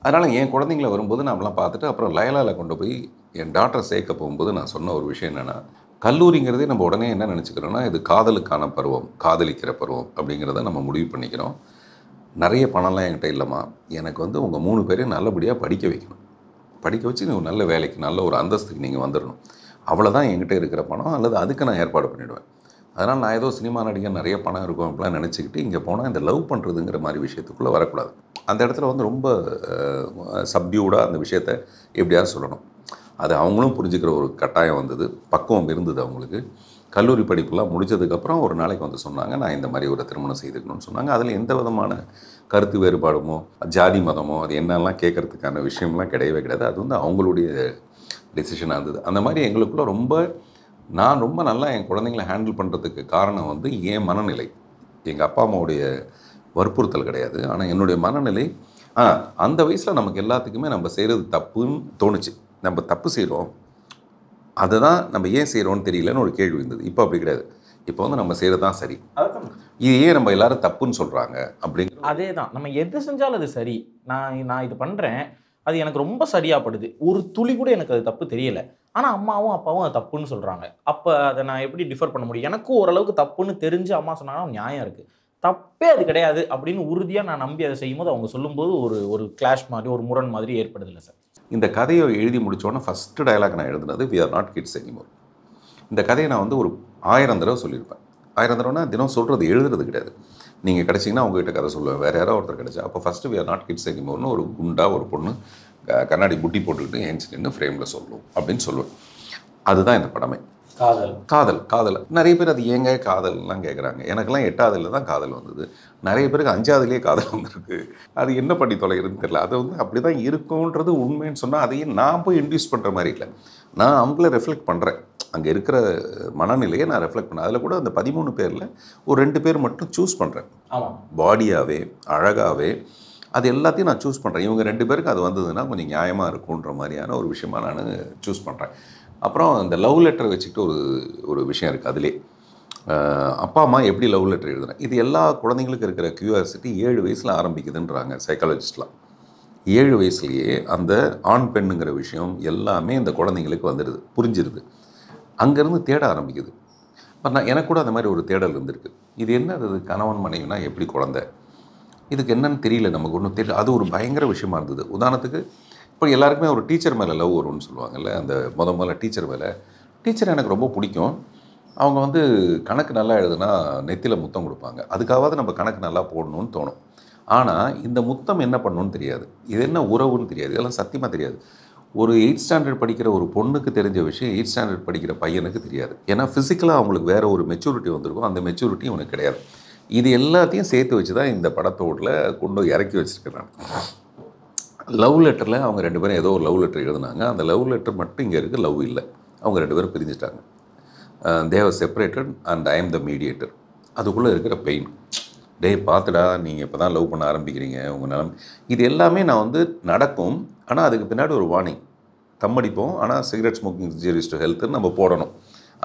அதனால் என் குழந்தைங்கள வரும்போது நம்மளாம் பார்த்துட்டு அப்புறம் லயலாவில் கொண்டு போய் என் டாக்டரை சேர்க்க போகும்போது நான் சொன்ன ஒரு விஷயம் என்னென்னா, கல்லூரிங்கிறதே நம்ம உடனே என்ன நினச்சிக்கிறோன்னா, இது காதலுக்கான பருவம், காதலிக்கிற பருவம் அப்படிங்கிறத நம்ம முடிவு பண்ணிக்கிறோம். நிறைய பணம்லாம் என்கிட்ட இல்லைம்மா, எனக்கு வந்து உங்கள் 3 பேரையும் நல்லபடியாக படிக்க வைக்கணும், படிக்க வச்சு நீங்கள் நல்ல வேலைக்கு நல்ல ஒரு அந்தஸ்துக்கு நீங்கள் வந்துடணும், அவ்வளோதான் என்கிட்ட இருக்கிற பணம், அல்லது அதுக்கு நான் ஏற்பாடு பண்ணிவிடுவேன். அதனால் நான் ஏதோ சினிமா நடிகர் நிறைய பணம் இருக்கும் அப்படிலாம் நினச்சிக்கிட்டு இங்கே போனால் இந்த லவ் பண்ணுறதுங்கிற மாதிரி விஷயத்துக்குள்ளே வரக்கூடாது. அந்த இடத்துல வந்து ரொம்ப சப்டியூடாக அந்த விஷயத்தை எப்படியாவது சொல்லணும். அது அவங்களும் புரிஞ்சுக்கிற ஒரு கட்டாயம் வந்தது, பக்குவம் இருந்தது அவங்களுக்கு. கல்லூரி படிப்புலாம் முடித்ததுக்கப்புறம் ஒரு நாளைக்கு வந்து சொன்னாங்க, நான் இந்த மாதிரி ஒரு திருமணம் செய்துக்கணும்னு சொன்னாங்க. அதில் எந்த விதமான கருத்து வேறுபாடுமோ ஜாதி மதமோ அது என்னெல்லாம் கேட்குறதுக்கான விஷயம்லாம் கிடையவே கிடையாது. அது வந்து அவங்களுடைய டெசிஷனாக இருந்தது. அந்த மாதிரி எங்களுக்குள்ளே நான் ரொம்ப நல்லா என் குழந்தைங்களை ஹேண்டில் பண்ணுறதுக்கு காரணம் வந்து என் மனநிலை. எங்கள் அப்பா அம்மாவுடைய வற்புறுத்தல் கிடையாது, ஆனால் என்னுடைய மனநிலை. அந்த வயசில் நமக்கு எல்லாத்துக்குமே நம்ம செய்கிறது தப்புன்னு தோணுச்சு. நம்ம தப்பு செய்கிறோம், அதுதான் நம்ம ஏன் செய்கிறோன்னு தெரியலன்னு ஒரு கேள்வி இருந்தது. இப்போ அப்படி கிடையாது. இப்போ வந்து நம்ம செய்கிறது தான் சரி. இது ஏன் நம்ம எல்லாரும் தப்புன்னு சொல்கிறாங்க அப்படிங்கிற
அதே தான். நம்ம எது செஞ்சாலும் அது சரி. நான் இது பண்ணுறேன். அது எனக்கு ரொம்ப சரியாப்படுது. ஒரு துளி கூட எனக்கு அது தப்பு தெரியல. ஆனா அம்மாவும், அப்பாவும் அது தப்புன்னு சொல்றாங்க. அப்ப அத நான் எப்படி டிஃபர் பண்ண முடியும்? எனக்கும் ஓரளவுக்கு தப்புன்னு தெரிஞ்சு அம்மா சொன்னாங்கன்னா நியாயம் இருக்கு. தப்பே அது கிடையாது அப்படின்னு உறுதியா நான் நம்பி அதை செய்யும்போது அவங்க சொல்லும்போது ஒரு கிளாஷ் மாதிரி, ஒரு முரண் மாதிரி ஏற்படுதுல்ல சார்?
இந்த கதையை எழுதி முடித்தோன்னே ஃபஸ்ட்டு டயலாக் நான் எழுதுனது we are not kids anymore. இந்த கதையை நான் வந்து ஒரு 1000 தடவை சொல்லியிருப்பேன். 1000 தடவைனா தினம் சொல்கிறது, எழுதுறது கிடையாது. நீங்கள் கிடச்சிங்கன்னா உங்ககிட்ட கதை சொல்லுவேன். வேறு யாராவது ஒருத்தர் கிடச்சா அப்போ first we are not kids எனிமோர்னு ஒரு குண்டா ஒரு பொண்ணு கண்ணாடி புட்டி போட்டுக்கிட்டு ஏஞ்சி நின்று ஃப்ரேமில் சொல்லுவோம் அப்படின்னு சொல்லுவேன். அதுதான் இந்த படமே. காதல் நிறைய பேர் அது ஏங்க காதல்லாம் கேட்குறாங்க. எனக்கெல்லாம் 8வதுல தான் காதல் வந்தது. நிறைய பேருக்கு 5வதுலேயே காதல் வந்திருக்கு. அது என்ன பண்ணி தொலைகிறதுன்னு தெரியல. அது வந்து அப்படி தான் இருக்கும்ன்றது உண்மைன்னு சொன்னால் அதையும் நான் போய் இன்டியூஸ் பண்ணுற மாதிரி இல்லை. நான் அவங்கள ரெஃப்ளெக்ட் பண்ணுறேன். அங்கே இருக்கிற மனநிலையை நான் ரெஃப்ளெக்ட் பண்ணேன். அதில் கூட அந்த 13 பேரில் ஒரு 2 பேர் மட்டும் சூஸ் பண்ணுறேன். பாடியாகவே அழகாகவே அது எல்லாத்தையும் நான் சூஸ் பண்ணுறேன். இவங்க 2 பேருக்கு அது வந்ததுன்னா கொஞ்சம் நியாயமாக இருக்குன்ற மாதிரியான ஒரு விஷயமா நான் சூஸ் பண்ணுறேன். அப்புறம் இந்த லவ் லெட்டர் வச்சுக்கிட்டு ஒரு விஷயம் இருக்குது. அதிலே அப்பா அம்மா எப்படி லவ் லெட்டர் எழுதுறேன். இது எல்லா குழந்தைங்களுக்கும் இருக்கிற கியூரியாசிட்டி 7 வயசில் ஆரம்பிக்குதுன்றாங்க சைக்காலஜிஸ்ட்லாம். 7 வயசுலேயே அந்த ஆண் பெண்ணுங்கிற விஷயம் எல்லாமே இந்த குழந்தைங்களுக்கு வந்துடுது, புரிஞ்சிருது. அங்கேருந்து தேட ஆரம்பிக்குது. எனக்கு கூட அந்த மாதிரி ஒரு தேடல் இருந்திருக்கு. இது என்ன, அது கணவன் மனைவினா எப்படி குழந்தை, இதுக்கு என்னன்னு தெரியல, நமக்கு ஒன்றும் தெரியல. அது ஒரு பயங்கர விஷயமா இருந்தது. உதாரணத்துக்கு இப்போ எல்லாருக்குமே ஒரு டீச்சர் மேலே லவ் வரும்னு சொல்லுவாங்கல்ல. அந்த முதல்ல டீச்சர் மேலே, டீச்சர் எனக்கு ரொம்ப பிடிக்கும். அவங்க வந்து கணக்கு நல்லா எழுதுனா நெத்தியில் முத்தம் கொடுப்பாங்க. அதுக்காவது நம்ம கணக்கு நல்லா போடணும்னு தோணும். ஆனால் இந்த முத்தம் என்ன பண்ணணும்னு தெரியாது, இது என்ன உறவுன்னு தெரியாது, இதெல்லாம் சத்தியமாக தெரியாது. ஒரு 8th ஸ்டாண்டர்ட் படிக்கிற ஒரு பொண்ணுக்கு தெரிஞ்ச விஷயம் 8th ஸ்டாண்டர்ட் படிக்கிற பையனுக்கு தெரியாது. ஏன்னா ஃபிசிக்கலாக அவங்களுக்கு வேறு ஒரு மெச்சூரிட்டி வந்திருக்கும், அந்த மெச்சூரிட்டி இவனுக்கு கிடையாது. இது எல்லாத்தையும் சேர்த்து வச்சு தான் இந்த படத்தோடில் கொண்டு இறக்கி வச்சுருக்கேன் நான். லவ் லெட்டரில் அவங்க 2 பேரும் ஏதோ ஒரு லவ் லெட்டர் எழுதுனாங்க. அந்த லவ் லெட்டர் மட்டும் இங்கே இருக்குது, லவ் இல்லை. அவங்க 2 பேரும் பிரிஞ்சுட்டாங்க. They're separated and I am the mediator. அதுக்குள்ளே இருக்கிற பெயின், டே பார்த்துடா நீங்கள் இப்போ தான் லவ் பண்ண ஆரம்பிக்கிறீங்க, உங்கள் நிலம், இது எல்லாமே நான் வந்து நடக்கும். ஆனால் அதுக்கு பின்னாடி ஒரு வார்னிங், தம்மடிப்போம், ஆனால் சிகரெட் ஸ்மோக்கிங் இன்ஜூரிஸ் டு ஹெல்த்துன்னு நம்ம போடணும்.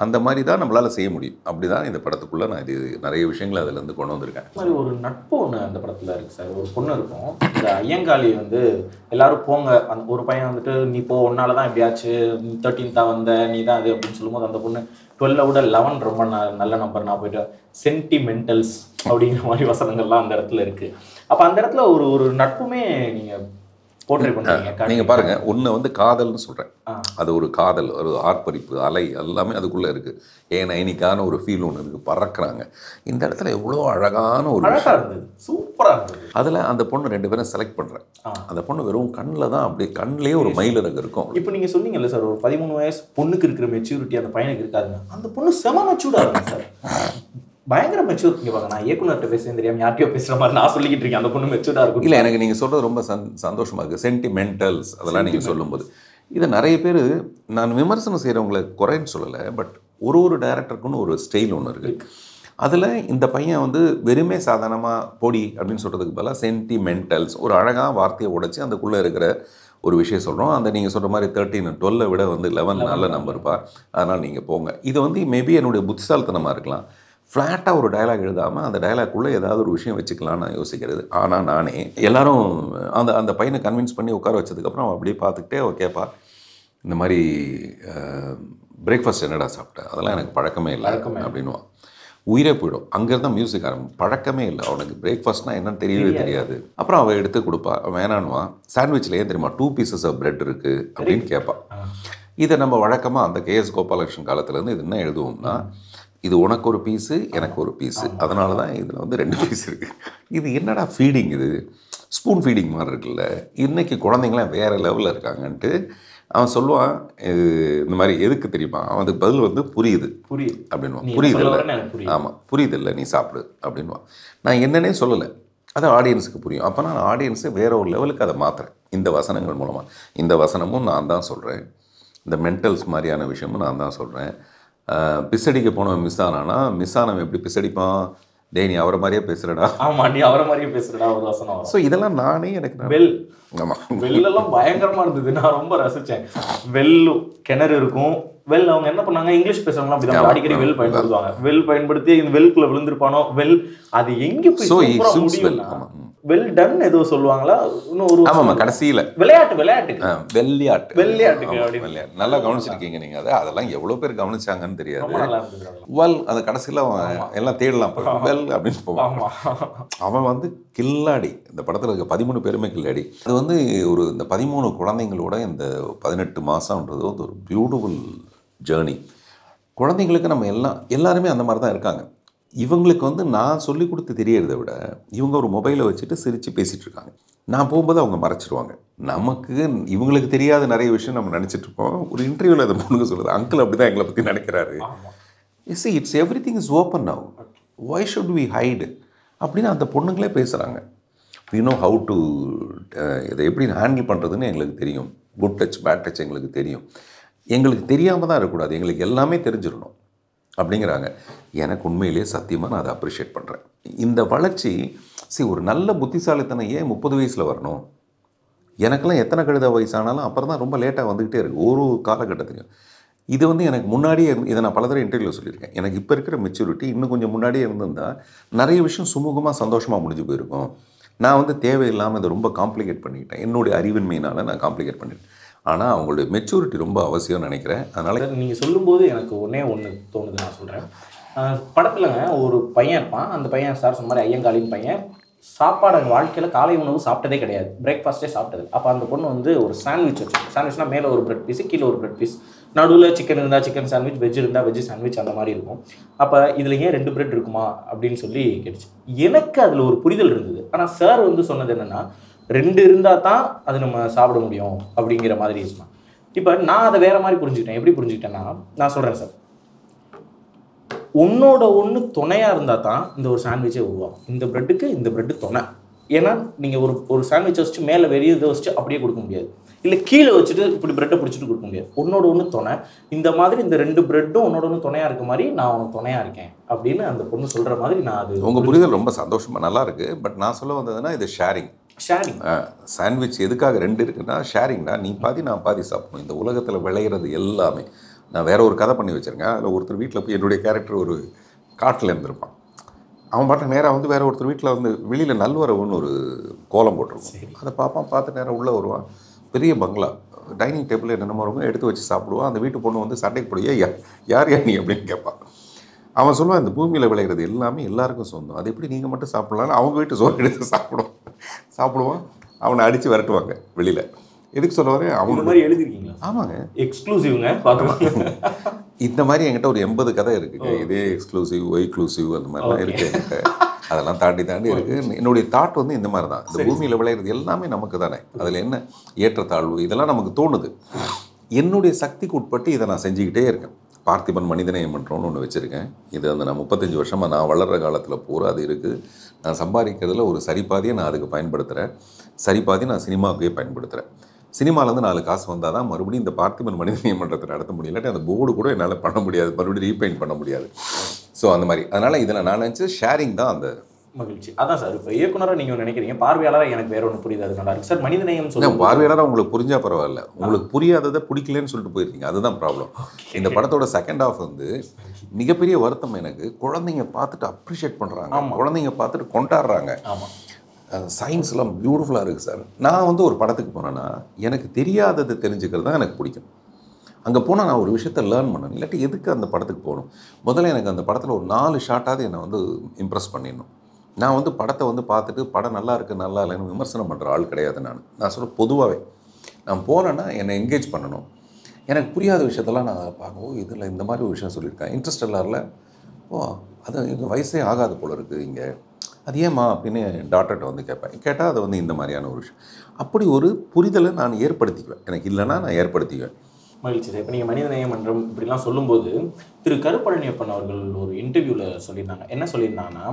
அந்த மாதிரி தான் நம்மளால் செய்ய முடியும். அப்படி தான் இந்த படத்துக்குள்ளே நான் இது நிறைய விஷயங்களை அதிலேருந்து கொண்டு வந்திருக்கேன்.
மாதிரி ஒரு நட்பு ஒன்று அந்த படத்தில் இருக்குது சார். ஒரு பொண்ணு இருக்கும், இந்த ஐயங்காளி வந்து எல்லாரும் போங்க, அந்த ஒரு பையன் வந்துட்டு நீ போ, உன்னால தான் எப்படியாச்சு 13th வந்த நீ தான் அது அப்படின்னு சொல்லும்போது அந்த பொண்ணு 12 விட 11 ரொம்ப நல்ல நம்பர், நான் போயிட்டு சென்டிமெண்டல்ஸ் அப்படிங்கிற மாதிரி வசனங்கள்லாம் அந்த இடத்துல இருக்குது. அப்போ அந்த இடத்துல ஒரு நட்புமே நீங்கள் போர்ட்ரே பண்ணுறீங்க.
நீங்கள் பாருங்கள், ஒன்று வந்து காதல்னு சொல்கிறேன். அது ஒரு காதல், ஒரு ஆர்ப்பரிப்பு, அலை எல்லாமே அதுக்குள்ளே இருக்குது. ஏன் நைனிக்கான ஒரு ஃபீல் ஒன்று இருக்குது, பறக்கிறாங்க. இந்த இடத்துல எவ்வளோ அழகான ஒரு
அழகாக இருந்தது, சூப்பராக இருந்தது.
அதில் அந்த பொண்ணு 2 பேரும் செலக்ட் பண்ணுறேன். அந்த பொண்ணு வெறும் கண்ணில் தான், அப்படியே கண்ணிலேயே ஒரு மயிலிறகு இருக்கும்.
இப்போ நீங்கள் சொன்னீங்கல்ல சார், ஒரு 13 வயசு பொண்ணுக்கு இருக்கிற மெச்சூரிட்டி அந்த பையனுக்கு இருக்காதுங்க. அந்த பொண்ணு செம மெச்சூர்டாக இருக்கும் சார், பயங்கர மெச்சூர். இங்கே பாருங்க, நான் இயக்குனர்கிட்ட பேசுறேன் தெரியாமல் யார்ட்டையோ பேசுகிற மாதிரி நான் சொல்லிக்கிட்டு இருக்கேன். அந்த பொண்ணு மெச்சூர்டாக இருக்கும்.
இல்லை, எனக்கு நீங்கள் சொல்கிறது ரொம்ப சந்தோஷமாக இருக்குது. சென்டிமெண்டல்ஸ் அதெல்லாம் நீங்கள் சொல்லும்போது இதை நிறைய பேர், நான் விமர்சனம் செய்கிறவங்களை குறைன்னு சொல்லலை, பட் ஒரு டைரக்டருக்குன்னு ஒரு ஸ்டைல் ஒன்று இருக்குது. அதில் இந்த பையன் வந்து வெறுமே சாதாரணமாக பொடி அப்படின்னு சொல்கிறதுக்கு பதிலாக சென்டிமெண்டல்ஸ், ஒரு அழகாக வார்த்தையை உடைச்சி அதுக்குள்ளே இருக்கிற ஒரு விஷயம் சொல்கிறோம். அந்த நீங்கள் சொல்கிற மாதிரி 13 12 விட வந்து 11 நல்ல நம்பர்ப்பா, அதனால் நீங்கள் போங்க. இது வந்து மேபி என்னுடைய புத்திசாலித்தனமாக இருக்கலாம். ஃப்ளாட்டாக ஒரு டயலாக் எழுதாமல் அந்த டயலாக்குள்ளே ஏதாவது ஒரு விஷயம் வச்சுக்கலான்னு நான் யோசிக்கிறது. ஆனால் நானே எல்லாரும் அந்த பையனை கன்வின்ஸ் பண்ணி உட்கார வச்சதுக்கப்புறம் அவன் அப்படியே பார்த்துக்கிட்டே அவள் கேட்பா, இந்த மாதிரி பிரேக்ஃபாஸ்ட் என்னடா சாப்பிட்டேன், அதெல்லாம் எனக்கு பழக்கமே இல்லை அப்படின்னுவான். உயிரே போயிடும். அங்கேருந்து தான் மியூசிக் ஆரம்பம். பழக்கமே இல்லை அவனுக்கு, பிரேக்ஃபாஸ்ட்னால் என்னன்னு தெரியவே தெரியாது. அப்புறம் அவள் எடுத்து கொடுப்பா, வேணான்னுவான். சாண்ட்விச்சில் ஏன் தெரியுமா 2 பீசஸ் ஆஃப் பிரெட் இருக்குது அப்படின்னு கேட்பான். இதை நம்ம வழக்கமாக அந்த KS கோபாலகிருஷ்ணன் காலத்துலேருந்து இது என்ன எழுதுவோம்னா, இது உனக்கு ஒரு பீஸு எனக்கு ஒரு பீஸு, அதனால தான் இதில் வந்து 2 பீஸ் இருக்குது. இது என்னடா ஃபீடிங், இது ஸ்பூன் ஃபீடிங் மாதிரி இருக்குல்ல. இன்றைக்கி குழந்தைங்களாம் வேறு லெவலில் இருக்காங்கன்ட்டு அவன் சொல்லுவான். இந்த மாதிரி எதுக்கு தெரியுமா, அவன் அதுக்கு பதில் வந்து புரியுது அப்படின்வான். புரியுதில்ல, ஆமாம் புரியுதில்ல, நீ சாப்பிடு அப்படின்வான். நான் என்னன்னே சொல்லலை, அது ஆடியன்ஸுக்கு புரியும். அப்போ நான் ஆடியன்ஸு வேற ஒரு லெவலுக்கு அதை மாற்றுறேன் இந்த வசனங்கள் மூலமாக. இந்த வசனமும் நான் தான் சொல்கிறேன், இந்த மென்டல்ஸ் மாதிரியான விஷயமும் நான் தான் சொல்கிறேன். பிசடிக்க போனவன் மிஸ் ஆனவன் எப்படி பிசடிப்பான், டே நீ அவரை மாதிரியே பேசுகிறடா,
ஆமாம் நீ அவரை மாதிரியே பேசுகிறடா ஒரு வசனம்.
ஸோ இதெல்லாம் நானே எனக்கு
ஆமாம் வெள்ளெல்லாம் பயங்கரமாக இருந்தது, நான் ரொம்ப ரசித்தேன். வெள்ளு கிணறு இருக்கும், வெல் அவங்க என்ன பண்ணாங்க, இங்கிலீஷ் பேசுறவங்க அப்படிதான் அடிக்கடி வெல் பயன்படுத்துவாங்க. வெல் பயன்படுத்தி இந்த வெல்குள்ள விழுந்திருப்பானோ, வெல் அது எங்க போய் சூப்பரா முடியும்னா வெல் டன் ஏதோ சொல்லுவாங்களா, இன்னும் ஒரு
ஆமாம் கடைசியில்
விளையாட்டுக்கு
நல்லா கவனிச்சிருக்கீங்க நீங்க. அதெல்லாம் எவ்வளவு பேர் கவனிச்சாங்கன்னு தெரியாது. வெல் அந்த கடைசியில் அவன் எல்லாம் தேடலாம் வெல் அப்படின்னு போவான். அவன் வந்து கில்லாடி. இந்த படத்தில் இருக்க 13 பேருமே கில்லாடி. அது வந்து ஒரு இந்த 13 குழந்தைங்களோட இந்த 18 மாதம்ன்றது வந்து ஒரு பியூட்டிஃபுல் ஜேர்னி. குழந்தைங்களுக்கு நம்ம எல்லாருமே அந்த மாதிரி தான் இருக்காங்க. இவங்களுக்கு வந்து நான் சொல்லி கொடுத்து தெரியறதை விட இவங்க ஒரு மொபைலை வச்சுட்டு சிரித்து பேசிகிட்டு இருக்காங்க. நான் போகும்போது அவங்க மறைச்சிருவாங்க. நமக்கு இவங்களுக்கு தெரியாத நிறைய விஷயம் நம்ம நினச்சிட்டு இருப்போம். ஒரு இன்டர்வியூவில் அந்த பொண்ணுங்க சொல்லுது, அங்கிள் அப்படி தான் எங்களை பற்றி நினைக்கிறாரு. It's everything is open now, why should we hide அப்படின்னு அந்த பொண்ணுங்களே பேசுகிறாங்க. வி நோ ஹவு டு இதை எப்படி ஹேண்டில் பண்ணுறதுன்னு எங்களுக்கு தெரியும். குட் டச் பேட் டச் எங்களுக்கு தெரியும். எங்களுக்கு தெரியாமல் தான் இருக்கக்கூடாது, எங்களுக்கு எல்லாமே தெரிஞ்சிடணும் அப்படிங்கிறாங்க. எனக்கு உண்மையிலேயே சத்தியமாக நான் அதை அப்ரிஷியேட் பண்ணுறேன். இந்த வளர்ச்சி ஒரு நல்ல புத்திசாலித்தனம் ஏன் 30 வயசில் வரணும்? எனக்கெல்லாம் எத்தனை கழுத வயசானாலும் அப்புறம் தான் ரொம்ப லேட்டாக வந்துக்கிட்டே இருக்குது ஒரு காலகட்டத்துலையும். இது வந்து எனக்கு முன்னாடியே இதை நான் பல தடவை இன்டர்வியூவில் சொல்லியிருக்கேன். எனக்கு இப்போ இருக்கிற மெச்சூரிட்டி இன்னும் கொஞ்சம் முன்னாடியே இருந்திருந்தால் நிறைய விஷயம் சுமூகமாக சந்தோஷமாக முடிஞ்சு போயிருக்கும். நான் வந்து தேவையில்லாமல் இதை ரொம்ப காம்ப்ளிகேட் பண்ணிக்கிட்டேன். என்னுடைய அறிவின்மையினால் நான் காம்ப்ளிகேட் பண்ணிட்டேன். ஆனால் அவங்களுடைய மெச்சூரிட்டி ரொம்ப அவசியம்னு நினைக்கிறேன். அதனால்
நீங்கள் சொல்லும்போது எனக்கு ஒன்று தோணுது, நான் சொல்கிறேன். படத்துலங்க ஒரு பையன் இருப்பான். அந்த பையன் சார் சொன்ன மாதிரி ஐயங்காலின் பையன் சாப்பாடு வாழ்க்கையில் காலை உணவு சாப்பிட்டதே கிடையாது, பிரேக்ஃபாஸ்ட்டே சாப்பிட்டது. அப்போ அந்த பொண்ணு வந்து ஒரு சாண்ட்விச் வச்சு, சாண்ட்விச்னா மேலே ஒரு பிரெட் பீஸு கீழே ஒரு பிரெட் பீஸ், நடுவில் சிக்கன் இருந்தால் சிக்கன் சாண்ட்விச், வெஜ் இருந்தால் வெஜ் சாண்ட்விச், அந்த மாதிரி இருக்கும். அப்போ இதில் ஏன் 2 பிரெட் இருக்குமா அப்படின்னு சொல்லி கேட்டுச்சு. எனக்கு அதில் ஒரு புரிதல் இருந்தது. ஆனால் சார் வந்து சொன்னது என்னென்னா 2 இருந்தால் தான் அது நம்ம சாப்பிட முடியும் அப்படிங்கிற மாதிரி சொன்னான். இப்போ நான் அதை வேறு மாதிரி புரிஞ்சுக்கிட்டேன். எப்படி புரிஞ்சுக்கிட்டேன்னா, நான் சொல்கிறேன் சார், ஒன்னோட ஒன்று துணையாக இருந்தால் தான் இந்த ஒரு சாண்ட்விச்சே உருவாகும். இந்த பிரெட்டுக்கு இந்த பிரெட்டு துணை. ஏன்னா நீங்கள் ஒரு சாண்ட்விச்சை வச்சுட்டு மேலே வெளியே இதை வச்சுட்டு அப்படியே கொடுக்க முடியாது, இல்லை கீழே வச்சுட்டு இப்படி பிரெட்டை பிடிச்சிட்டு கொடுக்க முடியாது. ஒன்னோட ஒன்று துணை. இந்த மாதிரி இந்த 2 பிரெட்டும் ஒன்னோட ஒன்று துணையாக இருக்க மாதிரி நான் உனக்கு துணையாக இருக்கேன் அப்படின்னு அந்த பொண்ணு சொல்கிற மாதிரி நான் அது
உங்கள் புரிதல் ரொம்ப சந்தோஷமாக நல்லா இருக்குது. பட் நான் சொல்ல வந்ததுன்னா இது ஷேரிங். சாண்ட்விச் எதுக்காக 2 இருக்குன்னா ஷேரிங்னா, நீ பாதி நான் பாதி சாப்பிடணும். இந்த உலகத்தில் விளையிறது எல்லாமே நான் வேற ஒரு கதை பண்ணி வச்சுருக்கேன். அதில் ஒருத்தர் வீட்டில் போய் என்னுடைய கேரக்டர் ஒரு காட்டில் இருந்திருப்பான். அவன் பாட்டு நேராக வந்து வேற ஒருத்தர் வீட்டில் வந்து வெளியில் நல்வரவுன்னு ஒரு கோலம் போட்டிருக்கும். அதை பார்ப்பான், பார்த்து நேராக உள்ளே வருவான். பெரிய பங்களா, டைனிங் டேபிள் என்னென்ன இருக்கும் எடுத்து வச்சு சாப்பிடுவான். அந்த வீட்டு பொண்ணு வந்து சண்டைக்கு போடுவியா, யார் நீ அப்படின்னு கேட்பான். அவன் சொல்லுவான், இந்த பூமியில் விளையிறது எல்லாமே எல்லாருக்கும் சொந்தம், அது எப்படி நீங்கள் மட்டும் சாப்பிட்லான்னு அவங்க வீட்டு சோறு எடுத்து சாப்பிடுவான். அவனை அடித்து விரட்டுவாங்க வெளியில். எதுக்கு சொல்ல வரேன், அவங்க
மாதிரி எழுதிருக்கீங்களா?
ஆமாங்க,
எக்ஸ்க்ளூசிவ்ங்க. பார்த்துக்கோங்க.
இந்த மாதிரி என்கிட்ட ஒரு 80 கதை இருக்குங்க. இதே எக்ஸ்க்ளூசிவ், ஒய்க்ளூசிவ் அந்த மாதிரிலாம் இருக்குது என்கிட்ட. அதெல்லாம் தாண்டி இருக்குது. என்னுடைய தாட் வந்து இந்த மாதிரி தான். இந்த பூமியில் விளையிறது எல்லாமே நமக்கு தானே, அதில் என்ன ஏற்றத்தாழ்வு இதெல்லாம் நமக்கு தோணுது. என்னுடைய சக்திக்கு உட்பட்டு இதை நான் செஞ்சுக்கிட்டே இருக்கேன். பார்த்திபன் மனிதநேயம் மன்றம்னு ஒன்று வச்சுருக்கேன். இது அந்த நான் 35 வருஷமாக நான் வளர்கிற காலத்தில் பூரா அது இருக்குது. நான் சம்பாதிக்கிறதுல ஒரு சரிபாதியை நான் அதுக்கு பயன்படுத்துகிறேன், சரிபாதி நான் சினிமாவுக்கே பயன்படுத்துகிறேன். சினிமாவிலேருந்து 4 காசு வந்தால் தான் மறுபடியும் இந்த பார்த்திபன் மனிதநேயம் மன்றத்தை நடத்த முடியும். இல்லாட்டி அந்த போர்டு கூட என்னால் பண்ண முடியாது, மறுபடியும் ரீபெயிண்ட் பண்ண முடியாது. ஸோ அந்த மாதிரி. அதனால் இதில் நான் நினச்சி ஷேரிங் தான் அந்த
மகிழ்ச்சி. அதான் சார், இப்போ இயக்குனராக நீங்கள் நினைக்கிறீங்க, பார்வையாளராக எனக்கு வேற ஒன்று புரியுது. அது நல்லா இருக்கு சார். மனிதநேயம் சொல்லுங்கள்.
பார்வையாளராக உங்களுக்கு புரிஞ்சால் பரவாயில்ல, உங்களுக்கு புரியாததை பிடிக்கலன்னு சொல்லிட்டு போயிருக்கீங்க, அதுதான் ப்ராப்ளம். இந்த படத்தோட செகண்ட் ஹாஃப் வந்து மிகப்பெரிய வருத்தம் எனக்கு. குழந்தைங்க பார்த்துட்டு அப்ரிஷியேட் பண்ணுறாங்க, குழந்தைங்க பார்த்துட்டு கொண்டாடுறாங்க. சயின்ஸ்லாம் பியூட்டிஃபுல்லாக இருக்குது சார். நான் வந்து ஒரு படத்துக்கு போனேன்னா எனக்கு தெரியாததை தெரிஞ்சுக்கிறது தான் எனக்கு பிடிக்கும். அங்கே போனால் நான் ஒரு விஷயத்தை லேர்ன் பண்ணணும். இல்லாட்டி எதுக்கு அந்த படத்துக்கு போகணும்? முதல்ல எனக்கு அந்த படத்தில் ஒரு 4 ஷாட்டாவது என்னை வந்து இம்ப்ரெஸ் பண்ணிடணும். நான் வந்து படத்தை வந்து பார்த்துட்டு படம் நல்லா இருக்குது நல்லா இல்லைன்னு விமர்சனம் பண்ணுற ஆள் கிடையாது. நான் சொல்ல பொதுவாகவே நான் போனேன்னா என்னை என்கேஜ் பண்ணணும். எனக்கு புரியாத விஷயத்தெல்லாம் நான் பார்க்கவும், இதில் இந்த மாதிரி ஒரு விஷயம் சொல்லியிருக்கேன் இன்ட்ரெஸ்டெல்லாரில், அது எங்கள் வயசே ஆகாது போல இருக்குது இங்கே, அது ஏம்மா அப்படின்னு டாக்டர்கிட்ட வந்து கேட்டால் அது வந்து இந்த மாதிரியான ஒரு விஷயம். அப்படி ஒரு புரிதலை நான் ஏற்படுத்திக்குவேன். எனக்கு இல்லைன்னா நான் ஏற்படுத்திக்குவேன்.
மகிழ்ச்சி சார். இப்போ நீங்கள் மனிதநேயம் மன்றம் இப்படிலாம் சொல்லும்போது திரு கருப்பழனியப்பன் அவர்கள் ஒரு இன்டர்வியூவில் சொல்லியிருந்தாங்க. என்ன சொல்லியிருந்தாங்கன்னா,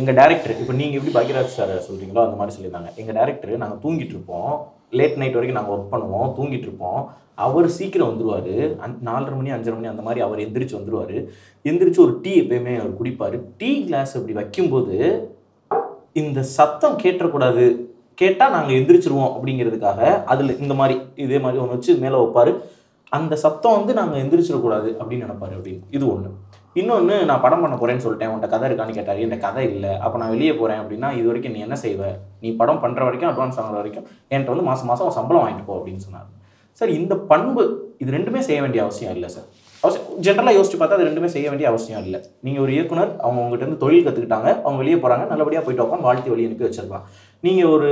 எங்கள் டேரக்டர், இப்போ நீங்கள் எப்படி பாக்யராஜ் சார் சொல்கிறீங்களோ அந்த மாதிரி சொல்லியிருந்தாங்க. எங்கள் டேரக்டர் நாங்கள் தூங்கிட்டு இருப்போம், லேட் நைட் வரைக்கும் நாங்கள் ஒர்க் பண்ணுவோம், தூங்கிட்டு இருப்போம். அவர் சீக்கிரம் வந்துடுவார், 4:30 மணி 5:30 மணி அந்த மாதிரி அவர் எந்திரிச்சு வந்துடுவார். எந்திரிச்சு ஒரு டீ எப்பயுமே அவர் குடிப்பார். டீ கிளாஸ் அப்படி வைக்கும்போது இந்த சத்தம் கேட்டக்கூடாது, கேட்டால் நாங்கள் எந்திரிச்சிருவோம் அப்படிங்கிறதுக்காக அதில் இந்த மாதிரி இதே மாதிரி ஒன்று வச்சு மேலே வைப்பார். அந்த சத்தம் வந்து நாங்கள் எந்திரிச்சிடக்கூடாது அப்படின்னு நினைப்பாரு அப்படின்னு. இது ஒன்று. இன்னொன்று, நான் படம் பண்ண போகிறேன்னு சொல்லிட்டேன், உன்ட்ட கதை இருக்கான்னு கேட்டார். இந்த கதை இல்லை, அப்போ நான் வெளியே போகிறேன் அப்படின்னா இது வரைக்கும் நீ என்ன செய்வ, நீ படம் பண்ணுற வரைக்கும் அட்வான்ஸ் வாங்குற வரைக்கும் என்கிட்ட வந்து மாதம் மாதம் சம்பளம் வாங்கிட்டு போ அப்படின்னு சொன்னார். சார் இந்த பண்பு இது ரெண்டுமே செய்ய வேண்டிய அவசியம் இல்லை சார். ஜென்ரலாக யோசிச்சு பார்த்தா அது ரெண்டுமே செய்ய வேண்டிய அவசியம் இல்லை. நீங்கள் ஒரு இயக்குனர், அவங்க உங்ககிட்ட இருந்து தொழில் கற்றுக்கிட்டாங்க, அவங்க வெளியே போகிறாங்க, நல்லபடியாக போயிட்டு உட்காந்து வாழ்த்து வெளியே அனுப்பி வச்சிருக்கலாம். நீங்கள் ஒரு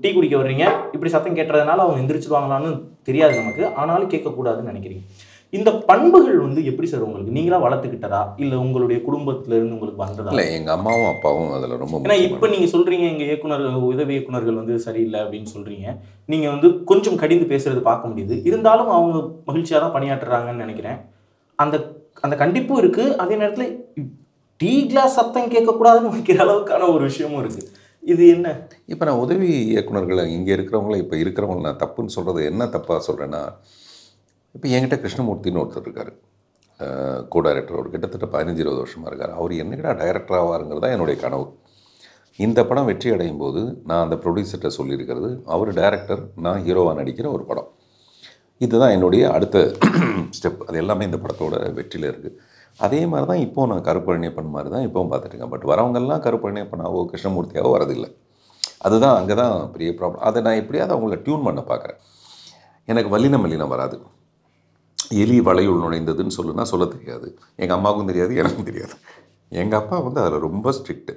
டீ குடிக்க வர்றீங்க, இப்படி சத்தம் கேட்டுறதுனால அவங்க எந்திரிச்சிருவாங்களான்னு தெரியாது நமக்கு, ஆனாலும் கேட்கக்கூடாதுன்னு நினைக்கிறீங்க. இந்த பண்புகள் வந்து எப்படி சார் உங்களுக்கு நீங்களா வளர்த்துக்கிட்டதா இல்லை உங்களுடைய குடும்பத்துல இருந்து உங்களுக்கு வந்ததா?
இல்லை, எங்கள் அம்மாவும் அப்பாவும் அதில் ரொம்ப,
ஏன்னா இப்போ நீங்கள் சொல்கிறீங்க எங்கள் இயக்குனர்கள் உதவி இயக்குனர்கள் வந்து சரியில்லை அப்படின்னு சொல்கிறீங்க. நீங்கள் வந்து கொஞ்சம் கடிந்து பேசுறது பார்க்க முடியுது, இருந்தாலும் அவங்க மகிழ்ச்சியாக தான் பணியாற்றுறாங்கன்னு நினைக்கிறேன். அந்த அந்த கண்டிப்பும் இருக்குது, அதே நேரத்தில் டீ கிளாஸ் சத்தம் கேட்கக்கூடாதுன்னு வைக்கிற அளவுக்கான ஒரு விஷயமும் இருக்குது. இது என்ன?
இப்போ நான் உதவி இயக்குனர்களை இங்கே இருக்கிறவங்கள இப்போ இருக்கிறவங்க நான் தப்புன்னு சொல்கிறது என்ன தப்பாக சொல்கிறேன்னா, இப்போ என்கிட்ட கிருஷ்ணமூர்த்தின்னு ஒருத்தர் இருக்கார், கோ டைரக்டர். அவர் கிட்டத்தட்ட 15-20 வருஷமாக இருக்கார். அவர் என்னடா டைரக்டர் ஆவாருங்கிறது தான் என்னுடைய கனவு. இந்த படம் வெற்றி அடையும் போது நான் அந்த ப்ரொடியூசர்கிட்ட சொல்லியிருக்கிறது, அவர் டைரக்டர், நான் ஹீரோவாக நடிக்கிற ஒரு படம். இதுதான் என்னுடைய அடுத்த ஸ்டெப். அது எல்லாமே இந்த படத்தோட வெற்றியில் இருக்குது. அதே மாதிரி தான் இப்போது நான் கருப்பழனியப்பன் மாதிரி தான் இப்போவும் பார்த்துட்டுருக்கேன். பட் வரவங்கெல்லாம் கருப்பழனியப்பனாவோ கிருஷ்ணமூர்த்தியாவோ வரதில்லை. அதுதான் அங்கே தான் பெரிய ப்ராப்ளம். அதை நான் எப்படியாவது அவங்கள டியூன் பண்ண பார்க்குறேன். எனக்கு வல்லினம் வராது. எலி வளையுள் நுழைந்ததுன்னு சொல்லுன்னா சொல்ல தெரியாது. எங்கள் அம்மாவுக்கும் தெரியாது, எனக்கும் தெரியாது. எங்கள் அப்பா வந்து அதில் ரொம்ப ஸ்ட்ரிக்ட்டு.